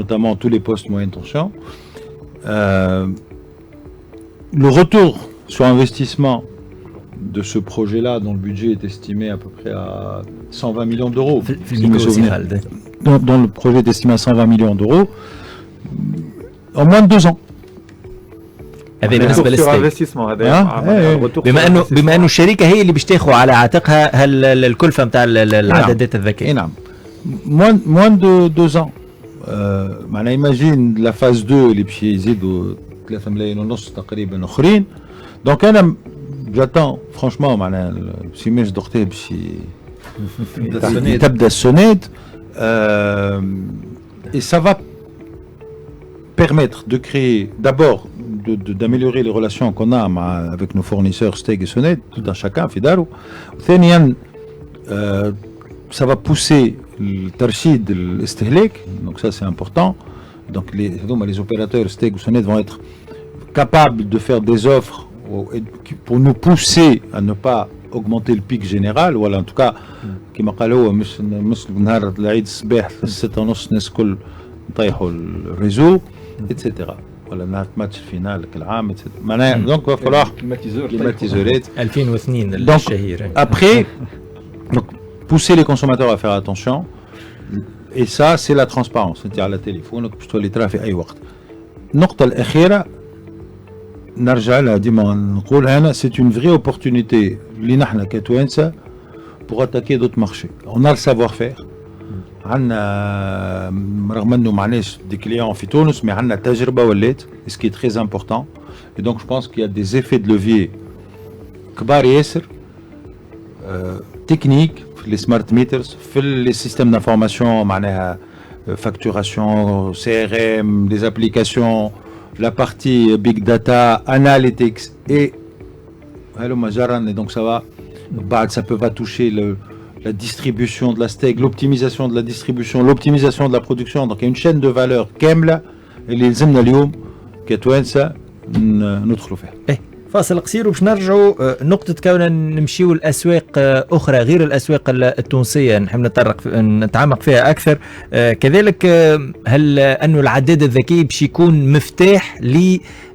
notamment tous les postes moyenne tension. Le retour sur investissement de ce projet-là, dont le budget est estimé à peu près à 120 millions d'euros, dont le projet est estimé à 120 millions d'euros, en moins de 2 ans. هذا بالنسبه للستيك. بما انه الشركه هي اللي باش تاخذ على عاتقها الكلفه نتاع العدادات الذكيه. نعم. moins de 2 ans. معناها imagine la phase 2 اللي باش يزيدوا 3 ملايين ونص تقريبا اخرين. دونك انا j'attends franchement معناها سيماج دقتيه باش تبدا السونيد et ça va permettre de créer d'abord d'améliorer les relations qu'on a avec nos fournisseurs Steg et Soned, tout un chacun في دارو. ثانيا ça va pousser le tarchid الاستهلاك, donc ça c'est important. Donc les opérateurs Steg ou Soned vont être capables de faire des offres pour nous pousser à ne pas augmenter le pic général, ou en tout cas كما قالوا مش نهار العيد الصباح 6:30 الناس الكل نطيحوا الريزو etc. ولا نهار ماتش الفينال كالعام معناها دونك va falloir climatiseurs 2002 الشهير. Après donc pousser les consommateurs à faire attention, et ça c'est la transparence. انت على تليفونك باش تولي ترى في اي وقت. النقطة الأخيرة نرجع لها ديما نقول أنا c'est une vraie opportunité اللي نحنا كتوانسة pour attaquer d'autres marchés. On a le savoir-faire. عندنا رغم انه معناش دي كليون في تونس مي عندنا تجربه ولات ce qui est très important, et donc je pense qu'il y a des effets de levier كبار ياسر تكنيك في لي سمارت ميترز, في لي سيستيم دانفورماسيون معناها facturation, CRM, des applications, la partie big data, analytics et donc ça va va toucher la distribution de la Steg, l'optimisation de la distribution, l'optimisation de la production. Donc il y a une chaîne de valeur كاملة اللي لازمنا اليوم كتوانسة ندخلوا فيها. فاصل قصير وباش نرجعوا نقطة كوننا نمشيو لأسواق أخرى غير الأسواق التونسية نحب نتعمق فيها أكثر. كذلك هل أنه العداد الذكي باش يكون مفتاح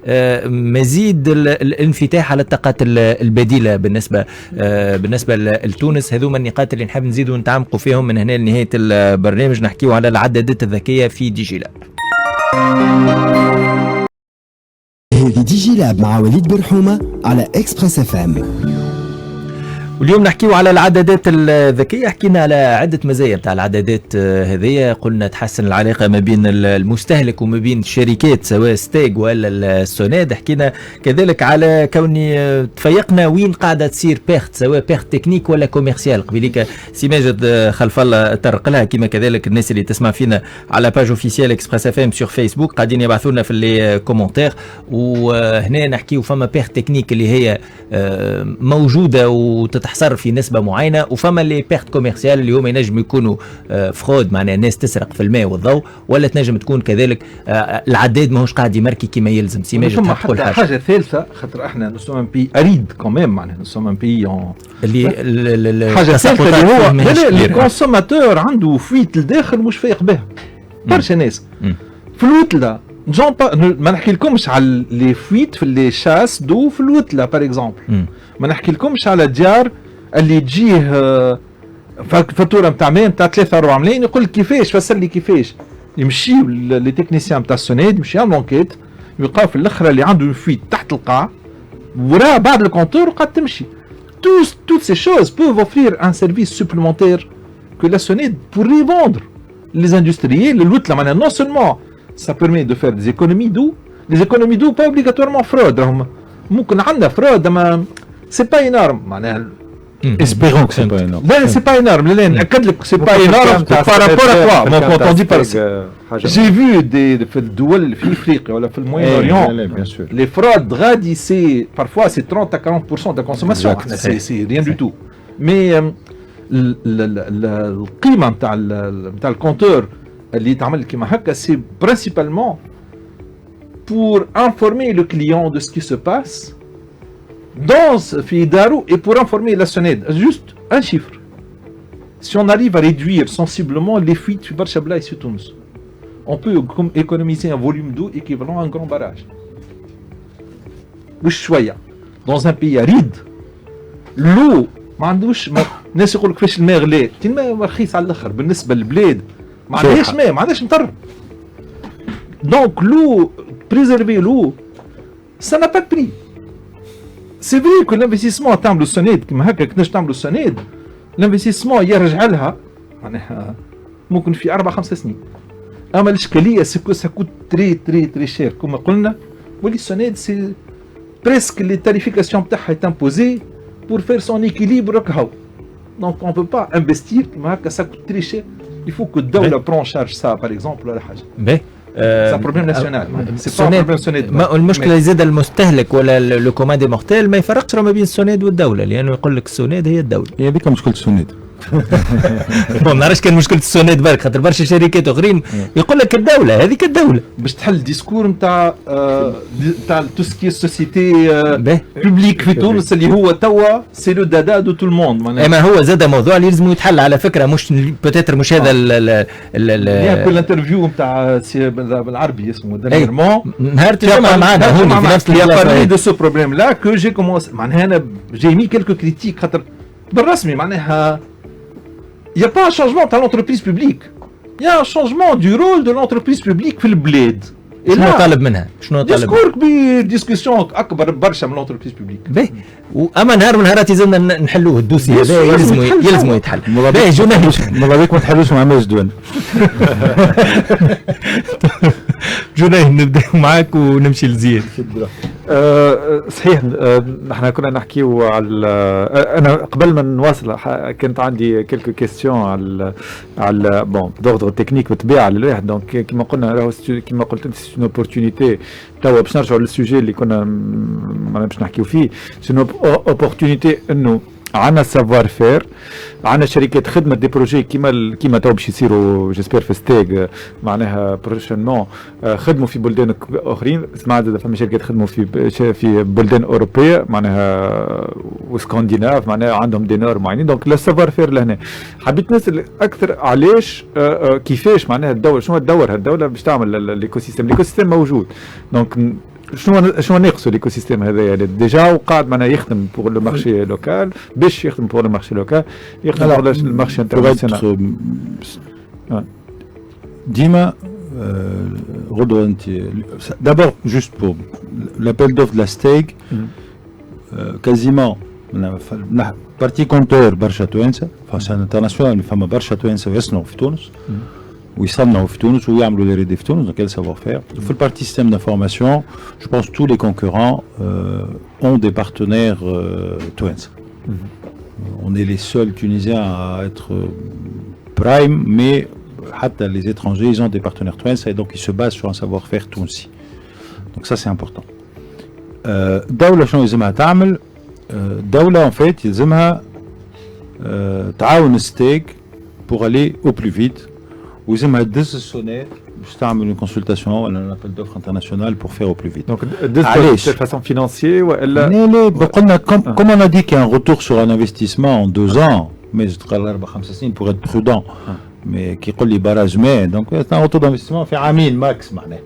لمزيد الانفتاح على الطاقات البديلة بالنسبة لتونس؟ هذوما النقاط اللي نحب نزيدوا نتعمقوا فيهم من هنا لنهاية البرنامج. نحكيو على العدادات الذكية في ديجيلاب. هذه ديجيلاب مع وليد برحومة على إكسبريس اف ام. واليوم نحكيو على العدادات الذكية. حكينا على عدة مزايا نتاع العدادات هذية. قلنا تحسن العلاقة ما بين المستهلك وما بين الشركات سواء ستيج ولا السوناد. حكينا كذلك على كوني تفيقنا وين قاعدة تصير بيرت سواء بيرت تكنيك ولا كوميرسيال. قبيليك سي ماجد خلف الله طرق لها كما كذلك الناس اللي تسمع فينا على باج اوفيسيال اكسبريس اف ام سور فيسبوك قاعدين يبعثوا لنا في لي كومونتير. وهنا نحكيو فما بيرت تكنيك اللي هي موجودة وتتحصر في نسبة معينة, وفما لي بيرت كوميرسيال اللي هما ينجم يكونوا فرود معناها الناس تسرق في الماء والضوء, ولا تنجم تكون كذلك العداد ماهوش قاعد يماركي كما يلزم. سي ماجد تقول حاجة ثالثة خاطر احنا نسوم ان بي اريد كمان معناها نسوم ان بي اللي حاجة ثالثة اللي هو الكونسوماتور عنده فويت لداخل مش فايق بها. برشا ناس في الوتلة ما نحكي لكمش على لي فويت في لي شاس دو في الوتلة بار اكزومبل. ما نحكي لكمش على ديار اللي تجيه فاتوره نتاع ماء نتاع 3-4 ملايين يقول لك كيفاش فسر لي كيفاش. يمشيو لي تكنيسيان نتاع السونيد يمشي يعمل انكيت يلقاو في الاخر اللي عنده فويت تحت القاع وراه بعد الكونتور وقاعد تمشي. toutes ces choses peuvent offrir un service supplémentaire que la Soned pourrait vendre les industriels. Le loot là maintenant non seulement ça permet de faire des économies d'eau, les économies d'eau pas obligatoirement fraude. ممكن عندنا fraude mais c'est pas énorme معناها Espérons que c'est pas énorme. لا c'est pas énorme. لا نأكد لك c'est pas énorme par rapport à quoi. Donc quand on dit par j'ai vu des في الدول في افريقيا ولا في الموين-orient bien sûr. les fraudes غادي c'est parfois c'est 30 à 40% de la consommation. C'est rien du tout. Mais القيمة نتاع الكونتور اللي يتعمل كيما هكا c'est principalement pour informer le client de ce qui se passe dans في دارو et pour informer la SONED. Juste un chiffre. Si on arrive à réduire sensiblement les fuites في برشا بلايص في تونس, on peut économiser un volume d'eau équivalent à un grand barrage. مش شوية. Dans un pays aride, l'eau ما عندوش الناس يقول لك كيفاش الماء غلى. الماء رخيص على الاخر بالنسبة للبلاد. ما عندهاش ماء, ما عندهاش مطر. Donc l'eau, préserver l'eau, ça n'a pas de prix. C'est vrai que l'investissement تعملوا السند كما هكا كناش تعملوا السند, l'investissement يرجع لها معناها ممكن في 4-5 سنين. اما الاشكاليه سكو ça coûte très cher كما قلنا, ولي السند سي presque les tarifications تاعها est imposée pour faire son équilibre هكا. Donc on peut pas investir كما هكا, ça coûte très cher. Il faut que الدولة prend en charge ça par exemple ولا حاجة. C'est un problème national. C'est pas un problème سونيد. المشكله زاد المستهلك ولا لو كوماندي مورتيل ما يفرقش ما بين السونيد والدوله, لانه يقول لك السونيد هي الدوله. هي هذيك مشكله السونيد. ما نعرفش كان مشكله السونيد برك, خاطر برشا شركات اخرين يقول لك الدوله هذيك الدوله. باش تحل الديسكور نتاع تو سكي سوسيتي بوبليك في تونس اللي هو توا سي لو دادا دو تو الموند. ما هو زاد موضوع اللي لازم يتحل على فكره, مش بوتيتر مش هذا الانترفيو نتاع بالعربي اسمه دانييرمون نهار الجمعه معنا هون في نفس البلاد دو سو بروبليم لا كو جي كومونس. معناها انا جاي مي كيلكو كريتيك خاطر بالرسمي معناها il n'y a pas un changement dans l'entreprise publique. Il y a un changement du rôle de l'entreprise publique في البلاد. شنو طالب منها؟ شنو طالب؟ ديسكور كبير, ديسكسيون اكبر برشا من l'entreprise publique. باهي, واما نهار من نهارات يلزمنا نحلوه الدوسي هذا, يلزموا يتحل. باهي جنيه ماذا بيك ما تحلوش مع مجد دوان. جنيه نبدا معاك ونمشي لزياد. صحيح, نحن كنا نحكيو على انا قبل ما نواصل كانت عندي كيلكو كيستيون على بون دوردر تكنيك بالطبيعه للواحد. دونك كما قلنا كما قلت انت سي اون اوبورتونيتي. توا باش نرجعوا للسوجي اللي كنا باش نحكيو فيه, سي اون اوبورتونيتي انه عندنا سافوار فير, عندنا شركات خدمه دي بروجي كيما تو باش يصيروا جيسبر في ستيغ معناها بروشينمون, خدموا في بلدان اخرين. سمعت فما شركات خدموا في بلدان اوروبيه معناها وسكندناف, معناها عندهم دي نور معينين. دونك لا سافوار فير لهنا. حبيت نسال اكثر علاش كيفاش معناها الدوله, شنو تدور الدوله باش تعمل الايكو سيستيم موجود. دونك شنو ناقصوا الايكو سيستيم هذايا ديجا وقاعد معنا يخدم بور لو مارشي لوكال, باش يخدم بور لو مارشي لوكال, يخدم بور لو مارشي انترناسيونال. ديما غدوه انت دابور جوست بور لابيل دوف لا ستيك كازيمون بارتي كونتور برشا توانسه فاسان انترناسيونال, فما برشا توانسه يصنعوا في تونس ويصنعوا في تونس ويعملوا لي ريدي في تونس. Donc quel savoir-faire. في البارتي système d'information, je pense tous les concurrents ont des partenaires توانسه. On est les seuls Tunisiens à être prime, mais حتى les étrangers ils ont des partenaires توانسه et donc ils se basent sur un savoir-faire tounsi. Donc ça c'est important. الدولة شنو يلزمها تعمل؟ الدولة en fait يلزمها تعاون ستيك pour aller au plus vite. ويلزمها تدز السونات باش تعمل une consultation ولا un appel d'offres international pour faire au plus vite. Donc de façon financière ولا لا قلنا comme on a dit qu'il y a un retour sur un investissement en 2 ans, mais je تقرر 4-5 سنين pour être prudent. mais كي يقول لي barrage mais donc c'est un retour d'investissement في عامين ماكس معناه.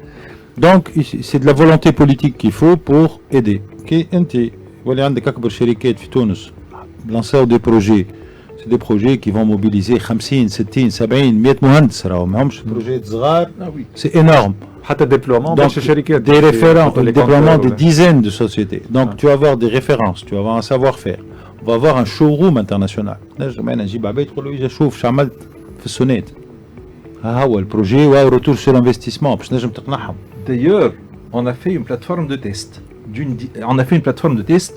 Donc c'est de la volonté politique qu'il faut pour aider. كي انت ولي عندك اكبر شركات في تونس lancer des projets, c'est des projets qui vont mobiliser 50 60 70 100 مهندس راهو ماهمش بروجيات صغار. C'est énorme. حتى déploiement donc des référents, le déploiement des dizaines de sociétés. Donc tu vas avoir des références, tu vas avoir un savoir-faire. On va avoir un showroom international. نجم انا نجيب عباد يقول له شوف شو عملت في السونات, ها هو البروجي و retour sur investissement باش نجم تقنعهم. D'ailleurs, on a fait une plateforme de test. On a fait une plateforme de test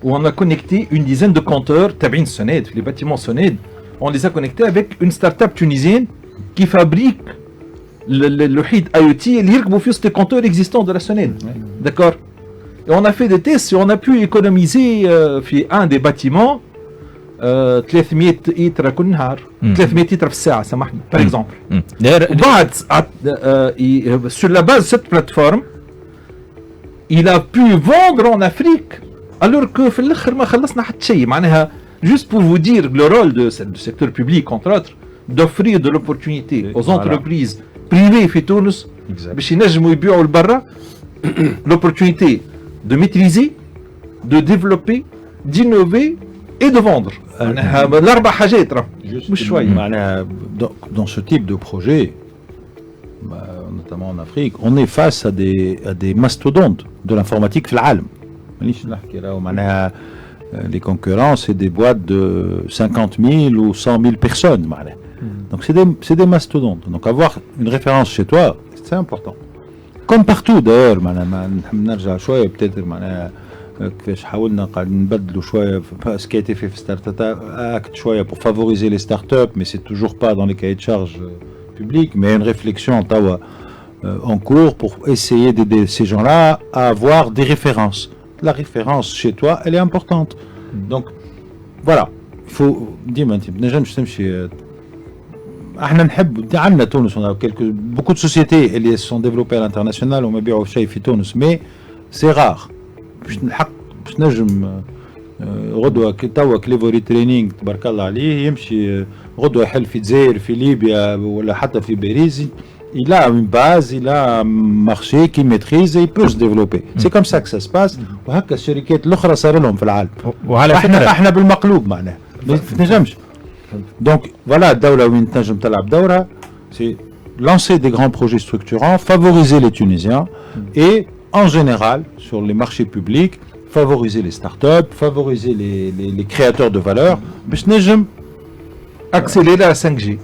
où on a connecté une dizaine de compteurs, Tabin Soned, les bâtiments Soned, on les a connectés avec une start-up tunisienne qui fabrique le HID IoT et les compteurs existants de la Soned. D'accord. Et on a fait des tests et on a pu économiser un des bâtiments 300 litres كل نهار 300 litres في الساعة سامحني par exemple. وبعد sur la base de cette plateforme il a pu vendre en Afrique alors que في الآخر ما خلصنا حتى شيء معناها juste pour vous dire le rôle du secteur public entre autres d'offrir de l'opportunité aux entreprises privées في تونس باش ينجموا يبيعوا لبرا l'opportunité de maîtriser, de développer, d'innover et de vendre. Dans ce type de projet, notamment en Afrique, on est face à des mastodontes de l'informatique في العالم. Les concurrents, c'est des boîtes de 50 000 ou 100 000 personnes. Donc c'est des mastodontes. Donc avoir une référence chez toi, c'est important. Comme partout d'ailleurs, نرجع شوية peut-être معناها كيفاش حاولنا قاعد نبدلوا شوية ce qui a été fait في Startup Act شوية pour favoriser les startups, mais c'est toujours pas dans les cahiers de charges publics, mais une réflexion en cours pour essayer d'aider ces gens-là à avoir des références. La référence chez toi, elle est importante. Donc voilà, il faut dire انت بنجم تمشي احنا نحب عندنا تونس beaucoup de sociétés elles sont développées à l'international وما بيعوا شيء في تونس mais c'est rare باش نحق باش نجم غدوه توا كليفوري ترينينغ تبارك الله عليه يمشي غدوه يحل في الجزائر في ليبيا ولا حتى في باريس il a une base il a un marché qu'il maîtrise et il peut se développer c'est comme ça que ça se passe وهكا الشركات الاخرى صار لهم في العالم وعلى فكره احنا بالمقلوب معناها ما نجمش. Donc voilà, الدولة وين تنجم تلعب دورة, c'est lancer des grands projets structurants, favoriser les Tunisiens et en général sur les marchés publics, favoriser les startups, favoriser les créateurs de valeur. باش نجم accélérer la 5G.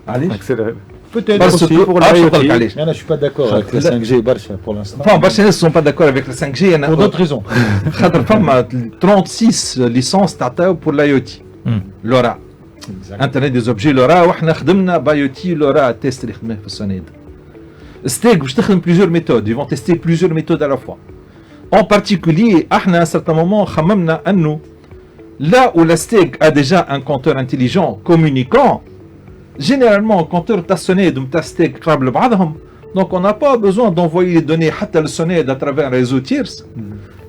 Allez, accélérer. Peut-être aussi pour la IoT. Je ne suis pas d'accord avec la 5G pour l'instant. Enfin, Barcha ne sont pas d'accord avec la 5G. Pour d'autres raisons. Il y a 36 licences pour l'IoT. LoRa. Internet des objets LoRa. وإحنا خدمنا بايوتي LoRa test اللي خدمناه في السنة. Steg باش تخدم plusieurs méthodes. Ils vont tester plusieurs méthodes à la fois. En particulier, إحنا à un certain moment خممنا أنه là où la Steg a déjà un compteur intelligent communicant, généralement, le compteur ta Soned ou ta Steg قراب لبعضهم, donc on n'a pas besoin d'envoyer les données حتى le Soned à travers un réseau tierce.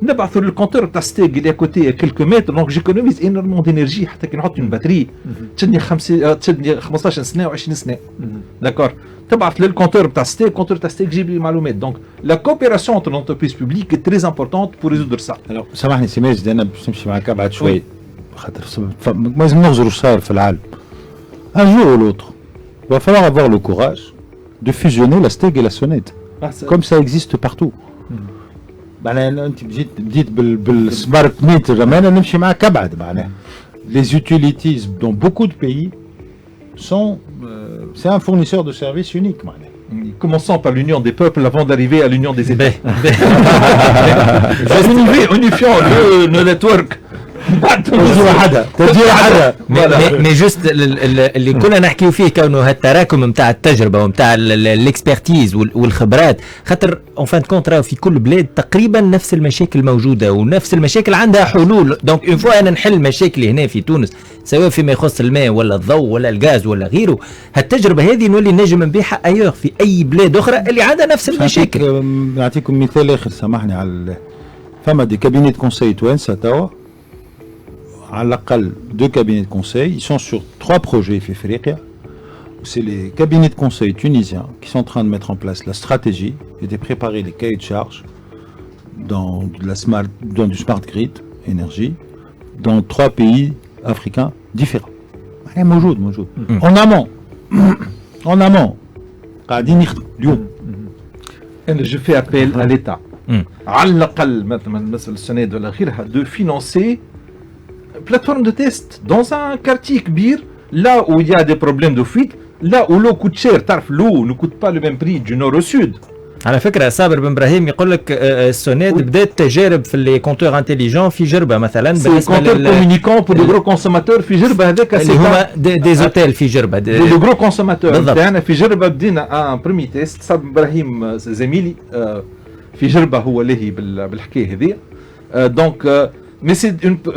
نبعث le compteur ta Steg il est à côté à quelques mètres, donc j'économise énormément d'énergie حتى كي نحط une batterie تشدني 15 سنة و20 سنة. D'accord. تبعث لل compteur ta Steg, compteur ta Steg يجيب لي المعلومات. Donc la coopération entre l'entreprise publique est très importante pour résoudre ça. Alors سامحني سي ماجد انا باش نمشي معك بعد شوي خاطر ما لازم نغزروا واش صاير في العالم. Un jour ou l'autre, il va falloir avoir le courage de fusionner la Steg et la Soned, comme ça existe partout. Les utilities dans beaucoup de pays c'est un fournisseur de services unique. Commençons par l'union des peuples avant d'arriver à l'union des États. Unifions le network. مي جوست اللي كنا نحكيو فيه كونه هالتراكم نتاع التجربه ونتاع الاكسبرتيز والخبرات, خاطر اون فان كونت راهو في كل بلاد تقريبا نفس المشاكل موجوده ونفس المشاكل عندها حلول. دونك اون فوا انا نحل مشاكلي هنا في تونس سواء فيما يخص الماء ولا الضوء ولا الغاز ولا غيره, هالتجربه هذه نولي نجم نبيعها ايور في اي بلاد اخرى اللي عندها نفس المشاكل. نعطيكم مثال اخر سامحني على فما دي كابينيت كونساي توانسه توا à l'aqal 2 cabinets de conseil, ils sont sur 3 projets FIFRIQIA. C'est les cabinets de conseil tunisiens qui sont en train de mettre en place la stratégie et de préparer les cahiers de charges dans du smart grid énergie dans 3 pays africains différents. موجود. En amont. قاعدين يخدموا اليوم. Je fais appel à l'État. على الأقل مثلا السنة ولا غيرها de financer plateforme de test dans un quartier kbir, là où il y a des problèmes de fuite, là où l'eau coûte cher, l'eau ne coûte pas le même prix du nord au sud. على فكره صابر بن ابراهيم يقول لك السونيد بدات تجارب في لي كونتور انتيليجون في جربه مثلا بالنسبه لل كومونيكون بور لي غرو كونسوماتور في جربه هذاك اللي هما دي زوتيل في جربه لي غرو كونسوماتور تاعنا في جربه بدينا ان بريمي تيست. صابر بن ابراهيم زميلي في جربه هو لاهي بالحكايه هذه. دونك مي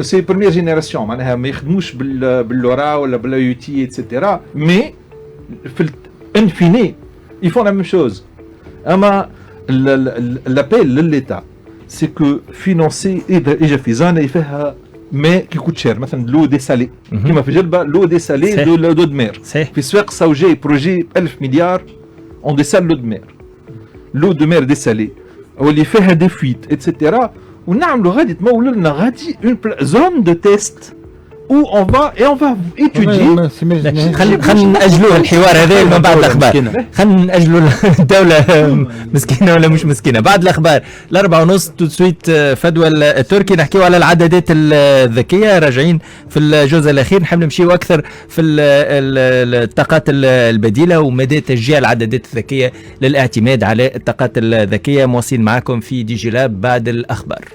سي بروميير جينيراسيون معناها ما يخدموش باللورا ولا بالاي تي اتسيتيرا مي في الانفيني يفون لا ميم شوز. اما لابيل للإيتا سي كو فينونسي اجا في زانه فيها ما كي يكون شير مثلا لو دي سالي كيما في جلبه لو دي سالي دو دمير في سواق ساوجي بروجي 1000 مليار اون دي سال لو دمير لو دمير دي سالي واللي فيها دي فويت اتسيتيرا ونعملوا غادي تمول لنا غادي اون زون دو تيست où on va étudier. خلينا نأجلوا الحوار هذا من بعد الأخبار. خلينا نأجلوا الدولة مسكينة ولا مش مسكينة. بعد الأخبار 4:30 تو سويت فدوى التركي نحكيوا على العدادات الذكية. راجعين في الجزء الأخير نحب نمشيوا أكثر في الطاقات البديلة ومدى تشجيع العدادات الذكية للاعتماد على الطاقات الذكية. مواصلين معكم في دي جي لاب بعد الأخبار.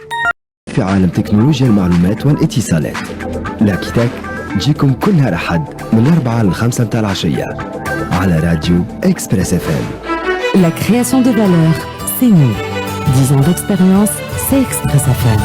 في عالم تكنولوجيا المعلومات والاتصالات لاكيتك تجيكم كل نهار أحد من 4 ل 5 متاع العشية على راديو إكسبريس اف ام. La création de valeur, c'est nous. 10 ans d'expérience, c'est Express FM.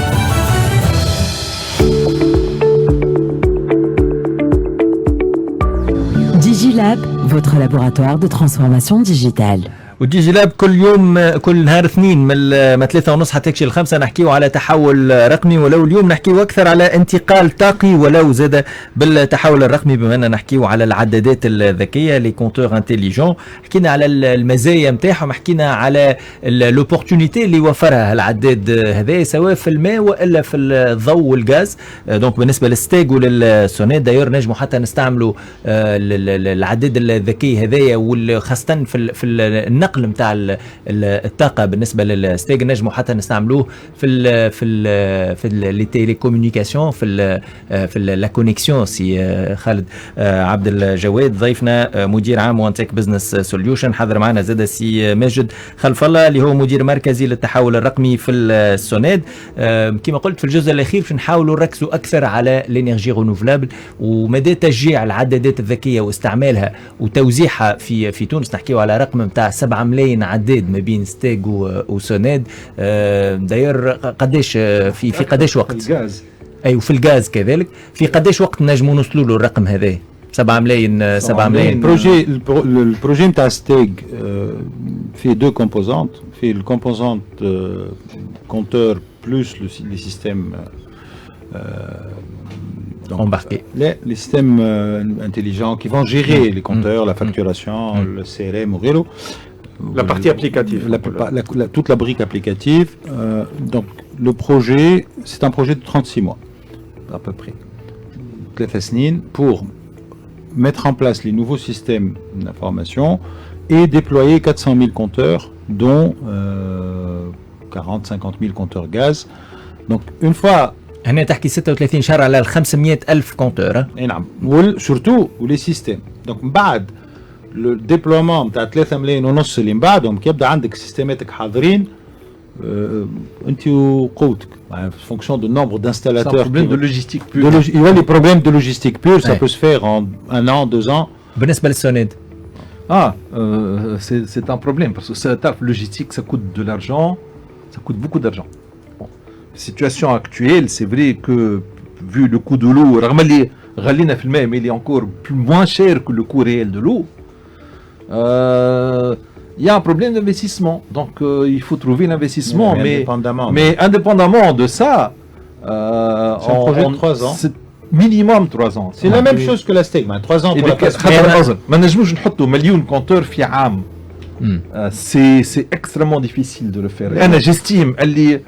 DigiLab, votre laboratoire de transformation digitale. ودي جي لاب كل يوم كل نهار اثنين من 3:30 حتى تكشي 5 نحكيو على تحول رقمي. ولو اليوم نحكيو اكثر على انتقال طاقي ولو زاد بالتحول الرقمي بما ان نحكيو على العدادات الذكيه لي كونتور انتيليجون. حكينا على المزايا نتاعهم حكينا على لوبورتونيتي اللي وفرها العداد هذا سواء في الماء والا في الضوء والغاز. دونك بالنسبه للستيج وللسونيت داير نجموا حتى نستعملوا العداد الذكي هذايا وخاصه في النقل نتاع الطاقه. بالنسبه للستيج نجموا حتى نستعملوه في لي تيليكومونيكاسيون في لا كونيكسيون. سي خالد عبد الجواد ضيفنا مدير عام وانتك بزنس سوليوشن. حضر معنا زاد سي ماجد خلف الله اللي هو مدير مركزي للتحول الرقمي في السونيد. كما قلت في الجزء الاخير باش نحاولوا نركزوا اكثر على الانرجي رينوفلابل ومدى تشجيع العدادات الذكيه واستعمالها وتوزيعها في تونس. نحكيو على رقم نتاع 7 ملايين عداد ما بين ستيج وسونيد. داير قداش في قداش وقت الغاز اي وفي الغاز كذلك في قداش وقت نجموا نوصلوا له الرقم هذا 7 ملايين 7 ملايين. البروجي نتاع ستيج في دو كومبوزانت. في الكومبوزانت كونتور بلوس لي سيستيم embarqué. Les systèmes intelligents qui vont gérer les compteurs, la facturation, le CRM ou rélo. La partie applicative. Toute la brique applicative. Donc le projet, c'est un projet de 36 mois à peu près. Pour mettre en place les nouveaux systèmes d'information et déployer 400 000 compteurs, dont 40-50 000 compteurs gaz. Donc une fois هنا تحكي 36 شهر على 500,000 كونتور. اي نعم. سورتو ولي سيستيم. دونك من بعد لو ديبلومون تاع 3 ملايين ونص اللي من بعدهم كي يبدا عندك سيستيماتك حاضرين انت وقوتك فونكسيون دو نومبر دانستالاتور. بروبليم دو لوجيستيك بور. يولي بروبليم دو لوجيستيك بور. سا بو سو فير ان 1 2 ans. بالنسبه للسونيد c'est un problème parce que ça taf logistique ça coûte de l'argent, ça coûte beaucoup d'argent. La situation actuelle, c'est vrai que vu le coût de l'eau, mais il est encore moins cher que le coût réel de l'eau. Il y a un problème d'investissement, donc il faut trouver l'investissement, mais indépendamment de ça, c'est un projet de 3 ans. C'est minimum 3 ans. C'est la même chose que la STEG, 3 ans pour la phase. ما نجموش نحطوا مليون كونتور في عام. C'est extrêmement difficile de le faire. أنا j'estime اللي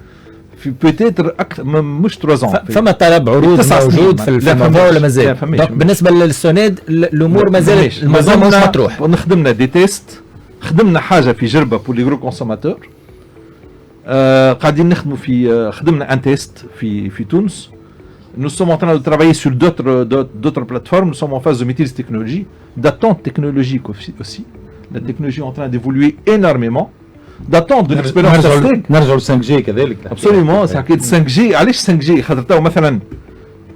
peut-être أكثر مش 3 ans. فما طلب عروض موجود في الفما ولا مازال؟ بالنسبة للسونيد الأمور مازالت الموضوع مش مطروح. خدمنا دي تيست، خدمنا حاجة في جربة pour les gros consommateurs. قاعدين نخدموا في خدمنا un test في تونس. Nous sommes en train de travailler sur d'autres plateformes. Nous sommes en phase de maîtrise technologie, d'attente technologique aussi. La technologie est en train d'évoluer énormément. d'attendre de l'expérience تاعك. نرجعوا ل 5G كذلك. Absolument, c'est حكاية 5G. علاش 5G؟ خاطر تو مثلا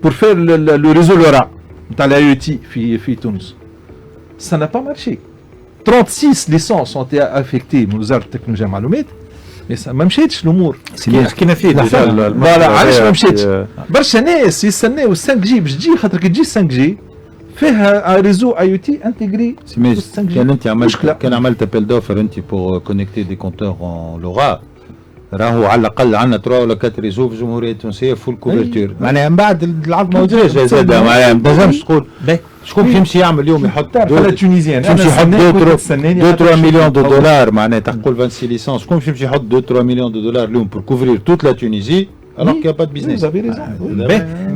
pour faire le réseau LoRa نتاع الاي او تي في تونس. Ça n'a pas marché. 36 licences ont été affectées من وزارة التكنولوجيا والمعلومات. بس ما مشيتش الامور. حكينا فيه فوالا علاش ما مشيتش؟ برشا ناس يستناو 5G باش تجي خاطر كي تجي 5G فيها ريزو اي او تي انتجري. كان انت عملت ابل دوفر انت بور كونيكتي دي كونتور اون لورا راهو على الاقل عندنا 3 ولا 4 ريزو في الجمهوريه التونسيه فول كوفرتور. معناها من بعد العظمه وجهه زاده معناها ما تنجمش تقول شكون باش يمشي يعمل اليوم يحط على التونيزيان يمشي يحط 2-3 مليون دولار معناها تقول 26 ليسونس شكون باش يمشي يحط 2-3 مليون دولار اليوم بور كوفرير توت لا تونيزي alors qu'il n'y a pas de business.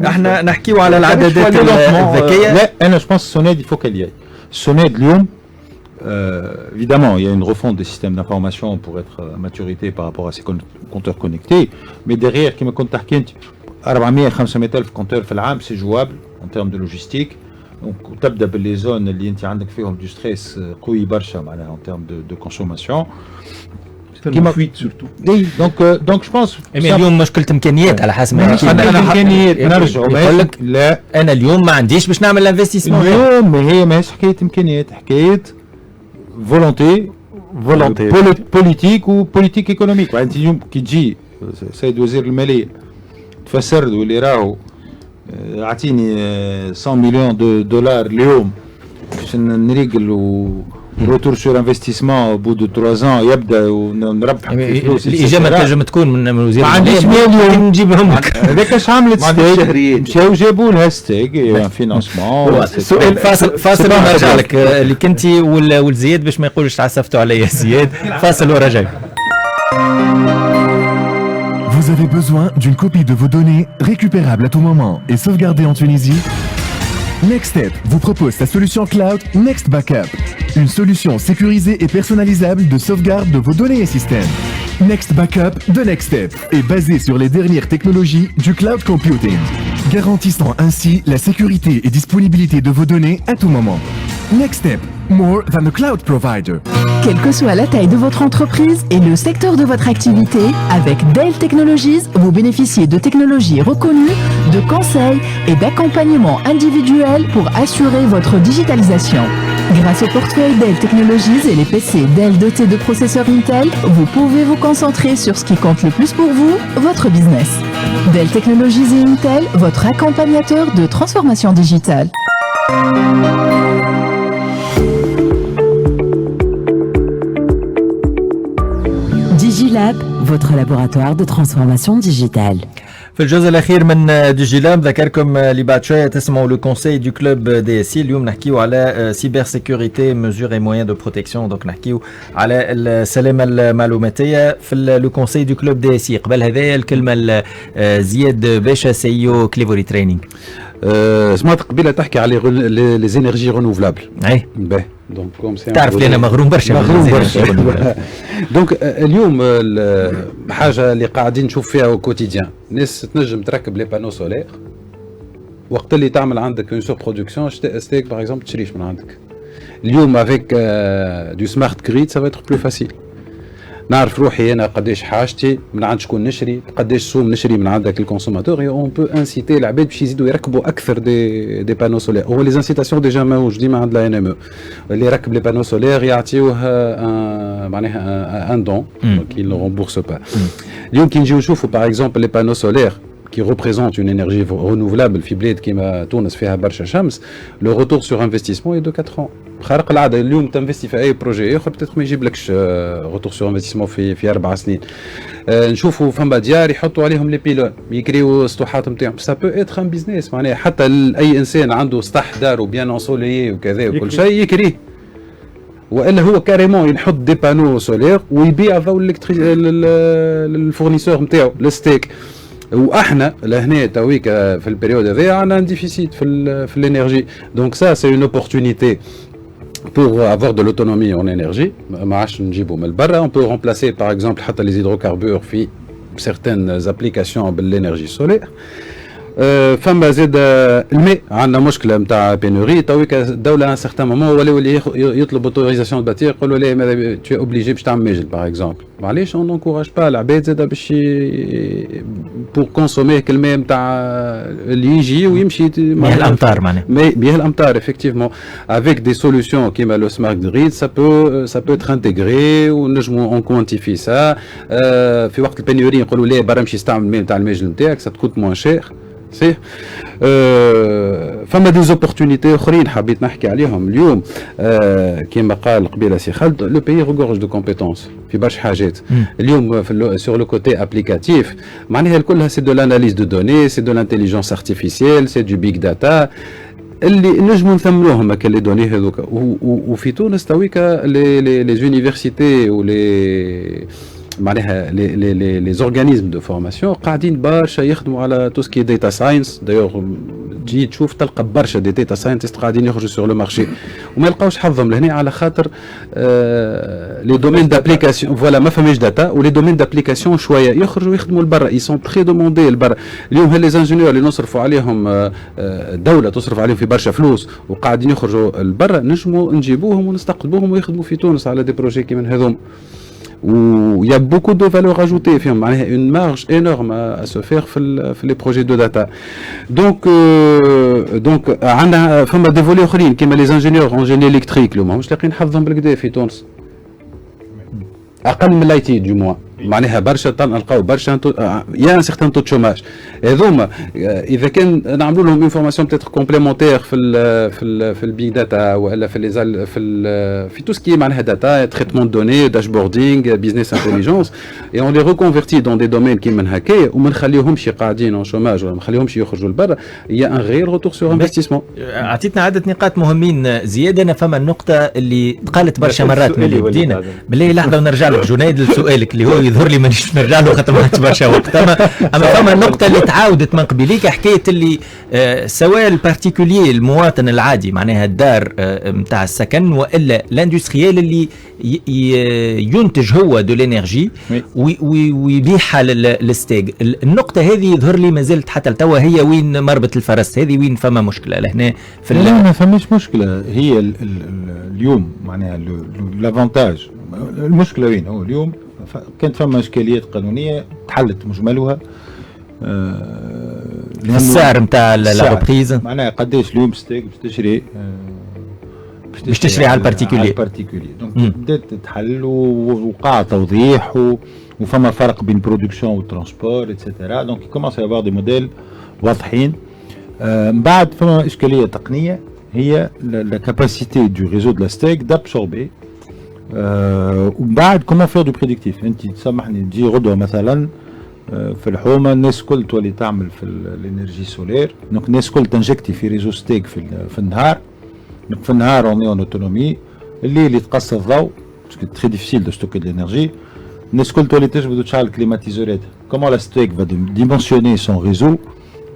احنا نحكيو على العدادات الذكيه. لا انا جو بونس سونيد il faut qu'elle y aille. سونيد اليوم évidemment il y a une refonte des systèmes d'information pour être à maturité par rapport à ces compteurs connectés, mais derrière كما كنت تحكي انت 400-500 الف compteurs في العام c'est jouable en termes de logistique. Donc تبدا باللي زون اللي انت عندك فيهم du stress قوي برشا معناها en termes de consommation. كيما فويت سورتو. دونك جو بونس اليوم مشكله امكانيات على حسب ما انا امكانيات نرجع يقول لك لا انا اليوم ما عنديش باش نعمل انفستيسمون. اليوم هي ماهيش حكايه امكانيات حكايه فولونتي بوليتيك وبوليتيك ايكونوميك. انت اليوم كي تجي سيد وزير الماليه تفسر له اللي راهو اعطيني 100 مليون دولار اليوم باش نريقل روتور سور انفستيسمون بو دو 3 ans يبدا ونربح فلوس. الاجابه تنجم تكون من وزير ما عنديش مليون نجيبهم لك. هذاك اش عملت ستيك مشاو جابوا لها ستيك فينانسمون. سؤال فاصل ونرجع لك اللي كنتي والزياد باش ما يقولش تعسفتوا عليا زياد. فاصل ورجع. Vous avez besoin d'une copie de vos données récupérables à tout moment et sauvegardées en Tunisie? NextStep vous propose sa solution cloud Next Backup, une solution sécurisée et personnalisable de sauvegarde de vos données et systèmes. Next Backup de NextStep est basé sur les dernières technologies du cloud computing, garantissant ainsi la sécurité et disponibilité de vos données à tout moment. NextStep, more than a cloud provider. Quelle que soit la taille de votre entreprise et le secteur de votre activité, avec Dell Technologies, vous bénéficiez de technologies reconnues, de conseils et d'accompagnement individuel pour assurer votre digitalisation. Grâce au portefeuille Dell Technologies et les PC Dell dotés de processeurs Intel, vous pouvez vous concentrer sur ce qui compte le plus pour vous, votre business. Dell Technologies et Intel, votre accompagnateur de transformation digitale. DigiLab, votre laboratoire de transformation digitale. في الجزء الاخير من ديجيلاب ذكركم اللي بعد شويه تسمعوا لو كونساي دو كلوب دي اس سي. اليوم نحكيو على سيبر سيكوريتي ميزور اي موان دو بروتيكسيون. دونك نحكيو على السلامه المعلوماتيه في لو كونساي دو كلوب دي اس سي. قبل هذايا الكلمه زياد باشا سي او كليفوري تريننج. سمعت قبيله تحكي على لي زينيرجي رونوفلابل. اي باهي دونك كوم سي تعرف لي انا مغروم برشا دونك اليوم حاجه اللي قاعدين نشوف فيها او كوتيديان ناس تنجم تركب لي بانو سولير وقت اللي تعمل عندك اون سور برودكسيون ستيك باغ اكزومبل تشريش من عندك. اليوم افيك دو سمارت جريد سا فا اتر بلو فاسيل. نعرف روحي انا قداش حاجتي من عند شكون نشري قداش سوم نشري من عندك الكونسوماتور. اون بو انسيتي العباد باش يزيدوا يركبوا اكثر دي بانو سولير. هو لي انسيتاسيون ديجا موجود ديما عند لا ان ام او اللي يركب لي بانو سولير يعطيوه معناها ان دون دونك يل رومبورس با. اليوم كي نجيو نشوفوا باغ اكزومبل لي بانو سولير qui représente une énergie renouvelable في بلاد كيما تونس فيها برشا شمس, le retour sur investissement est de 4 ans. خارق العاده اليوم تنفستي في اي بروجي اخر بتاتخ ما يجيبلكش روتور سور انفستيسمون في 4 سنين. نشوفوا فما ديار يحطوا عليهم لي بيلون يكريو السطوحات نتاعهم, سا بو اتر ان بيزنس معناها حتى اي انسان عنده سطح دار وبيان انسوليي وكذا وكل شيء يكريه, والا هو كاريمون ينحط دي بانو سولير ويبيع ضوء للفورنيسور نتاعو الستيك. واحنا لهنا تويك في البريود هذا عندنا ان ديفيسيت في الانرجي, دونك سا سي اون اوبورتونيتي pour avoir de l'autonomie en énergie. ما عادش نجيبو من برا. On peut remplacer par exemple حتى les hydrocarbures في certaines applications بالénergie solaire. فما زاد الماء عندنا مشكله نتاع بينوري تويك الدوله ان سارتان مومون ولاو يطلب اوتوريزاسيون باتير يقولوا لا ماذا تو اوبليجي باش تعمل ماجل باغ اكزومبل معليش اون انكوراج با العباد زاد باش بور كونسومي الماء نتاع اللي يجي ويمشي مياه الامطار معناها مياه الامطار effectivement avec des solutions كيما لو سمارت جريد ça peut être intégré ونجموا اون كوانتيفي سا في وقت البينوري يقولوا لا برا مشي استعمل الماء نتاع الماجل نتاعك ça te coûte moins cher صحيح فما دي زوبورتونيتي اخرين حبيت نحكي عليهم اليوم كما قال قبيله سي خالد لو بيي ريغورج دو كومبيتونس في برشا حاجات اليوم في سور لو كوتي ابليكاتيف معناها كلها سي دو لاناليز دو دوني سي دو لانتيليجنس ارتيفيسيال سي دو بيج داتا اللي نجموا نثمروهم هكا لي دوني هذوك وفي تونس تويكا لي زونيفرسيتي ولي معناها لي زورغانيزم دو فورماسيون قاعدين برشا يخدموا على تو سكي داتا ساينس دايوغ تجي تشوف تلقى برشا دي داتا ساينتست قاعدين يخرجوا سور لو مارشي وما يلقاوش حظهم لهنا على خاطر لي دومين دابليكاسيون فوالا ما فماش داتا ولي دومين دابليكاسيون شويه يخرجوا يخدموا لبرا اي سون تري دوموندي لبرا اليوم هل لي انجينيور اللي نصرفوا عليهم الدوله تصرف عليهم في برشا فلوس وقاعدين يخرجوا لبرا نجموا نجيبوهم ونستقطبوهم ويخدموا في تونس على دي بروجي كيما هذوم où il y a beaucoup de valeur ajoutée, une marge énorme à se faire في les projets de data. Donc عندنا فما des volets آخرين كيما les ingénieurs en génie électrique اللي ماهمش لاقيين حظهم بالكدا في تونس. أقل من الاي تي du moins. معناها برشا نلقاو برشا يا ان سيغتان تو شوماج هذوما اذا كان نعملوا لهم انفورماسيون بتاتر كومبليمونتير في البيج داتا ولا في تو سكي معناها داتا تريتمون دوني داشبوردينغ بيزنس انتليجنس اي اون لي ريكونفيرتي دون دي دومين كيما هكايا وما نخليوهمش قاعدين اون شوماج ولا ما نخليوهمش يخرجوا لبرا يا ان غير روتور سور انفستيسمون. عطيتنا عدة نقاط مهمين زياده. انا فما النقطه اللي تقالت برشا مرات من اللي بدينا بالله لحظه ونرجع لك جنيد لسؤالك اللي هو يظهر لي مانيش نرجع له خاطر ما عادش برشا وقت اما فما النقطه اللي تعاودت من قبليك حكايه اللي سواء البارتيكولي المواطن العادي معناها الدار نتاع السكن والا الاندستريال اللي ينتج هو دو لينيرجي ويبيعها للستيج. النقطه هذه يظهر لي ما زلت حتى لتوا هي وين مربط الفرس هذه وين فما مشكله لهنا في لا ما فماش مشكله هي اليوم معناها لافونتاج المشكله وين هو اليوم كانت فما اشكاليات قانونيه تحلت مجملها السعر نتاع لا ريبريز معناها قداش اليوم ستيك باش تشري على البارتيكولي دونك بدات تتحل ووقع توضيح وفما فرق بين برودكسيون والترانسبور اتسيتيرا دونك كومونس يافوار دي موديل واضحين. من بعد فما اشكاليه تقنيه هي لا كاباسيتي دو ريزو دو لا ستيك دابسوربي ومن بعد كومون فير دو بريديكتيف. انت تسامحني تجي غدوه مثلا في الحومه الناس الكل تولي تعمل في الانرجي سولير دونك الناس الكل تنجكتي في ريزو ستيك في النهار دونك في النهار اون اون اوتونومي اللي تقص الضوء باسكو تري ديفيسيل دو ستوكي الانرجي الناس الكل تولي تجبد تشعل الكليماتيزورات. كومون لا ستيك فا ديمونسيوني سون ريزو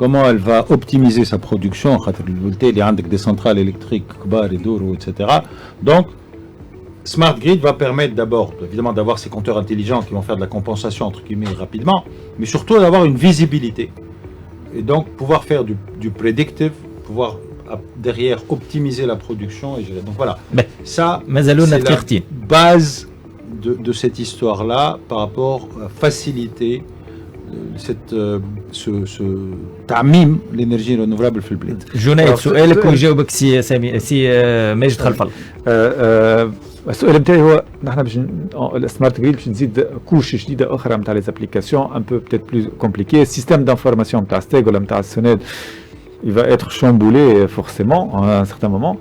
comment elle va optimiser sa production خاطر اللي عندك دي سنترال الكتريك كبار يدوروا اتسيتيرا. donc Smart Grid va permettre d'abord, évidemment, d'avoir ces compteurs intelligents qui vont faire de la compensation, entre guillemets, rapidement, mais surtout d'avoir une visibilité. Et donc, pouvoir faire du predictive, pouvoir derrière optimiser la production. Et donc voilà, ça, c'est la base de cette histoire-là par rapport à faciliter ce تعميم l'énergie renouvelable في البلاد. جنيد سؤالك ويجاوبك سي ماجد خلف الله. السؤال نتاعي هو نحن باش السمارت جريد باش نزيد كوش جديده اخرى نتاع لي زابليكاسيون ان بو بتيت بلو كومبليكي. السيستيم دانفورماسيون نتاع ستيغ ولا نتاع السونيد il va être chamboulé forcément à un certain moment.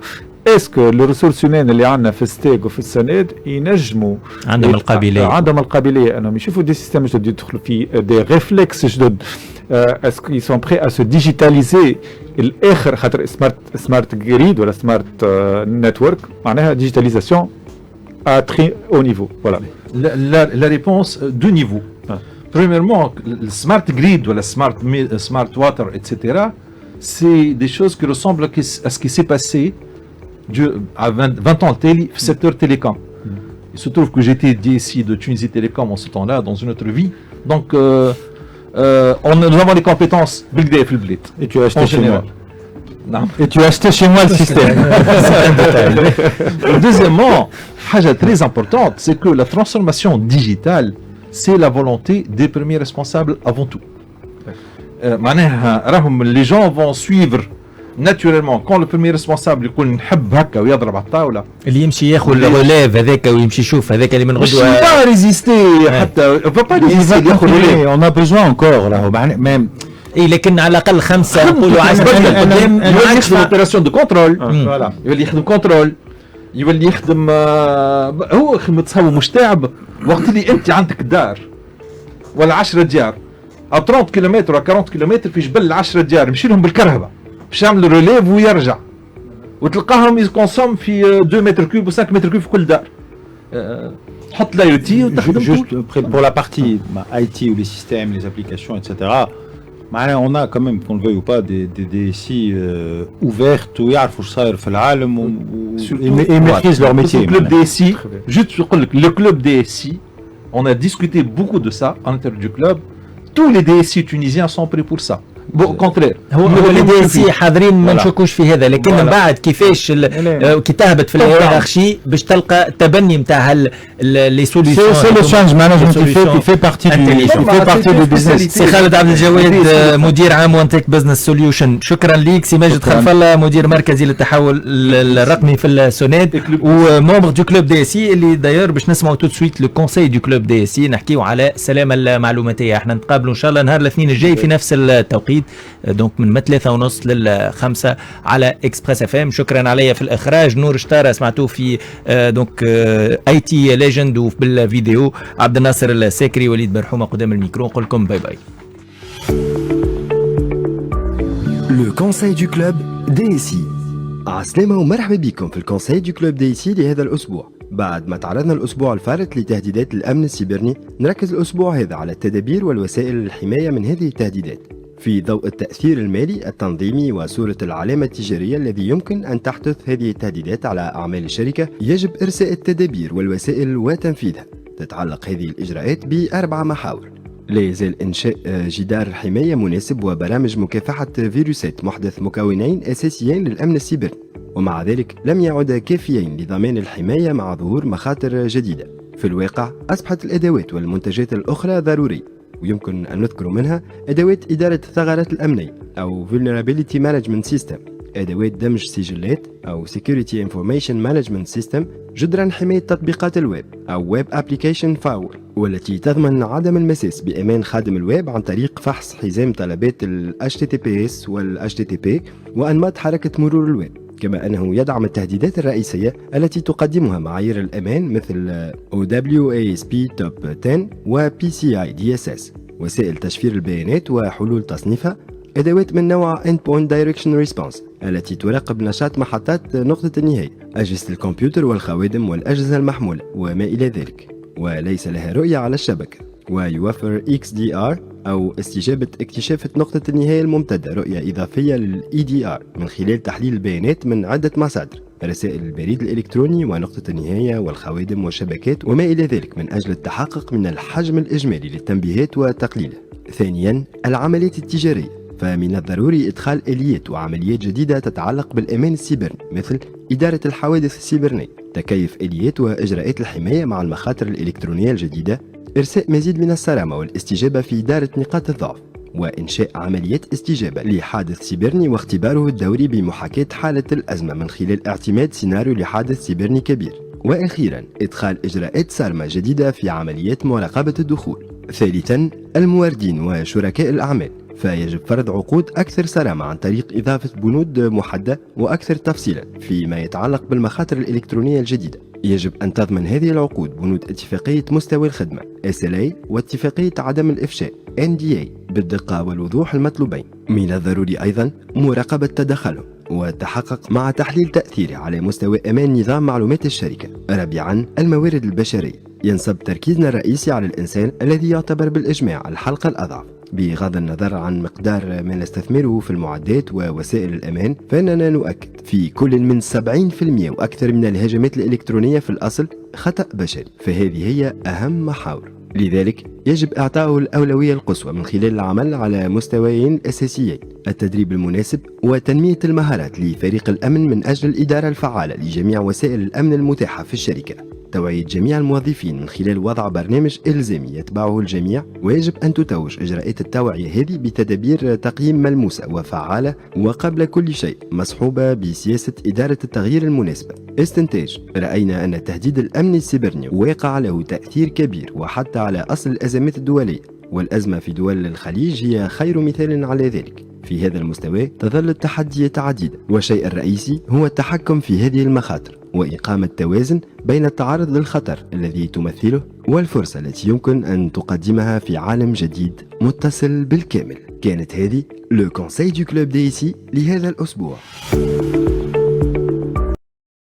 Est-ce que les ressources humaines اللي عندنا في ستيغ وفي السونيد ينجموا عندهم القابليه انهم يشوفوا دي سيستيم جدد يدخلوا في دي ريفلكس جدد؟ est-ce qu'ils sont prêts à se digitaliser الاخر خاطر سمارت جريد ولا سمارت نتورك معناها ديجيتاليزاسيون à très haut niveau. Voilà. La réponse, deux niveaux. Premièrement, le smart grid ou la smart water, etc., c'est des choses qui ressemblent à ce qui s'est passé à 20 ans au secteur télécom. Il se trouve que j'étais DSI de Tunisie Télécom en ce temps-là, dans une autre vie. Donc, nous avons les compétences بالكدا في البلاد. Et tu as acheté chez moi. Non. Et tu as acheté chez moi le système. Deuxièmement, chose très importante, c'est que la transformation digitale, c'est la volonté des premiers responsables avant tout. Les gens vont suivre naturellement quand le premier responsable يقول نحب هكا ويضرب على الطاوله اللي يمشي ياخذ الروليف هذاك ويمشي يشوف هذاك اللي من مش غدوه pas résister حتى va pas résister ياخذ الروليف. On a besoin encore là, même. اي لكن على الاقل 5 نقولوا 10 قدام يولي يخدم اوبيراسيون دو كونترول، فوالا يولي يخدم كنترول، يولي يخدم هو متصور مش تعب. وقت اللي انت عندك دار ولا 10 ديار او 30 كيلومتر ولا 40 كيلومتر في جبل 10 ديار يمشي لهم بالكرهبه باش يعمل روليف ويرجع، وتلقاهم يكونسوم في 2 متر كوب و 5 متر كوب في كل دار. تحط لاي او تي وتخدم. Juste pour la partie IT ou les systèmes, les applications, etc. On a quand même, qu'on le veuille ou pas, des DSI ouvertes où يعرفوا اش صاير في العالم et maîtrisent leur métier. Le club DSI, juste le club DSI, on a discuté beaucoup de ça à l'intérieur du club. Tous les DSI tunisiens sont prêts pour ça. Bon, au contraire. هو اللي دي حاضرين ما نشكوش في هذا، لكن من بعد كيفاش كي تهبط في الهيرارشي باش تلقى التبني نتاع لي سوليسيون. C'est le change management qui fait partie du business. سي خالد عبد الجواد مدير عام وان تك بزنس سوليوشن، شكرا ليك. سي ماجد خلف الله مدير مركزي للتحول الرقمي في السوناد وممبر دو كلوب دي سي اللي داير باش نسمعوا تو سويت لو كونساي دو كلوب دي سي نحكيو على السلامه المعلوماتيه. احنا نتقابلوا ان شاء الله نهار الاثنين الجاي في نفس التوقيت، دونك من 3:30 ل5 على اكسبريس اف ام. شكرا عليا في الاخراج نور شتاره، سمعتوه في دونك اي تي ليجند وبالفيديو عبد الناصر الساكري وليد برحومه قدام الميكرو. نقول لكم باي باي. لو كونساي دو كلوب دي سي. عسلامة ومرحبا بكم في الكونساي دو كلوب دي سي لهذا الأسبوع. بعد ما تعرضنا الأسبوع الفارط لتهديدات الأمن السيبراني، نركز الأسبوع هذا على التدابير والوسائل للحماية من هذه التهديدات في ضوء التأثير المالي التنظيمي وصورة العلامة التجارية الذي يمكن أن تحدث هذه التهديدات على أعمال الشركة. يجب إرساء التدابير والوسائل وتنفيذها. تتعلق هذه الإجراءات ب4 محاور. لا يزال إنشاء جدار حماية مناسب وبرامج مكافحة فيروسات محدث مكونين أساسيين للأمن السيبراني، ومع ذلك لم يعد كافيين لضمان الحماية مع ظهور مخاطر جديدة. في الواقع أصبحت الأدوات والمنتجات الأخرى ضرورية، ويمكن أن نذكر منها أدوات إدارة الثغرات الأمنية أو Vulnerability Management System، أدوات دمج سجلات أو Security Information Management System، جدران حماية تطبيقات الويب أو Web Application Firewall، والتي تضمن عدم المساس بأمان خادم الويب عن طريق فحص حزام طلبات ال HTTPS وال HTTP وأنماط حركة مرور الويب، كما أنه يدعم التهديدات الرئيسية التي تقدمها معايير الأمان مثل OWASP Top 10 و PCI DSS، وسائل تشفير البيانات وحلول تصنيفها، أدوات من نوع Endpoint Direction Response التي تراقب نشاط محطات نقطة النهاية، أجهزة الكمبيوتر والخوادم والأجهزة المحمولة وما إلى ذلك، وليس لها رؤية على الشبكة. ويوفر XDR أو استجابة اكتشاف نقطة النهاية الممتدة رؤية إضافية لل EDR من خلال تحليل البيانات من عدة مصادر، رسائل البريد الإلكتروني ونقطة النهاية والخوادم والشبكات وما إلى ذلك، من أجل التحقق من الحجم الإجمالي للتنبيهات وتقليلها. ثانياً، العمليات التجارية، فمن الضروري إدخال آليات وعمليات جديدة تتعلق بالأمان السيبراني مثل إدارة الحوادث السيبرانية، تكيف آليات وإجراءات الحماية مع المخاطر الإلكترونية الجديدة، إرساء مزيد من الصرامة والاستجابة في إدارة نقاط الضعف، وإنشاء عمليات استجابة لحادث سيبرني واختباره الدوري بمحاكاة حالة الأزمة من خلال اعتماد سيناريو لحادث سيبرني كبير. وأخيرا إدخال إجراءات صارمة جديدة في عمليات مراقبة الدخول. ثالثا، الموردين وشركاء الأعمال، فيجب فرض عقود أكثر صرامة عن طريق إضافة بنود محددة وأكثر تفصيلا فيما يتعلق بالمخاطر الإلكترونية الجديدة. يجب أن تضمن هذه العقود بنود اتفاقية مستوى الخدمة SLA واتفاقية عدم الإفشاء NDA بالدقة والوضوح المطلوبين. من الضروري أيضا مراقبة تدخلهم والتحقق مع تحليل تأثيره على مستوى أمان نظام معلومات الشركة. رابعا، الموارد البشرية، ينصب تركيزنا الرئيسي على الإنسان الذي يعتبر بالإجماع الحلقة الأضعف. بغض النظر عن مقدار ما نستثمره في المعدات ووسائل الأمان، فإننا نؤكد في كل من 70% وأكثر من الهجمات الإلكترونية في الأصل خطأ بشري، فهذه هي أهم محاور. لذلك يجب إعطائه الأولوية القصوى من خلال العمل على مستويين أساسيين: التدريب المناسب وتنمية المهارات لفريق الأمن من أجل الإدارة الفعالة لجميع وسائل الأمن المتاحة في الشركة، توعية جميع الموظفين من خلال وضع برنامج إلزامي يتبعه الجميع. ويجب أن تتوج إجراءات التوعية هذه بتدابير تقييم ملموسة وفعالة، وقبل كل شيء مصحوبة بسياسة إدارة التغيير المناسبة. استنتاج: رأينا أن التهديد الأمني السيبراني واقع له تأثير كبير وحتى على أصل الأزمات الدولية، والأزمة في دول الخليج هي خير مثال على ذلك. في هذا المستوى تظل التحديات عديدة، والشيء الرئيسي هو التحكم في هذه المخاطر وإقامة توازن بين التعرض للخطر الذي تمثله والفرصة التي يمكن أن تقدمها في عالم جديد متصل بالكامل. كانت هذه لو كونساي دو كلوب DSI لهذا الأسبوع.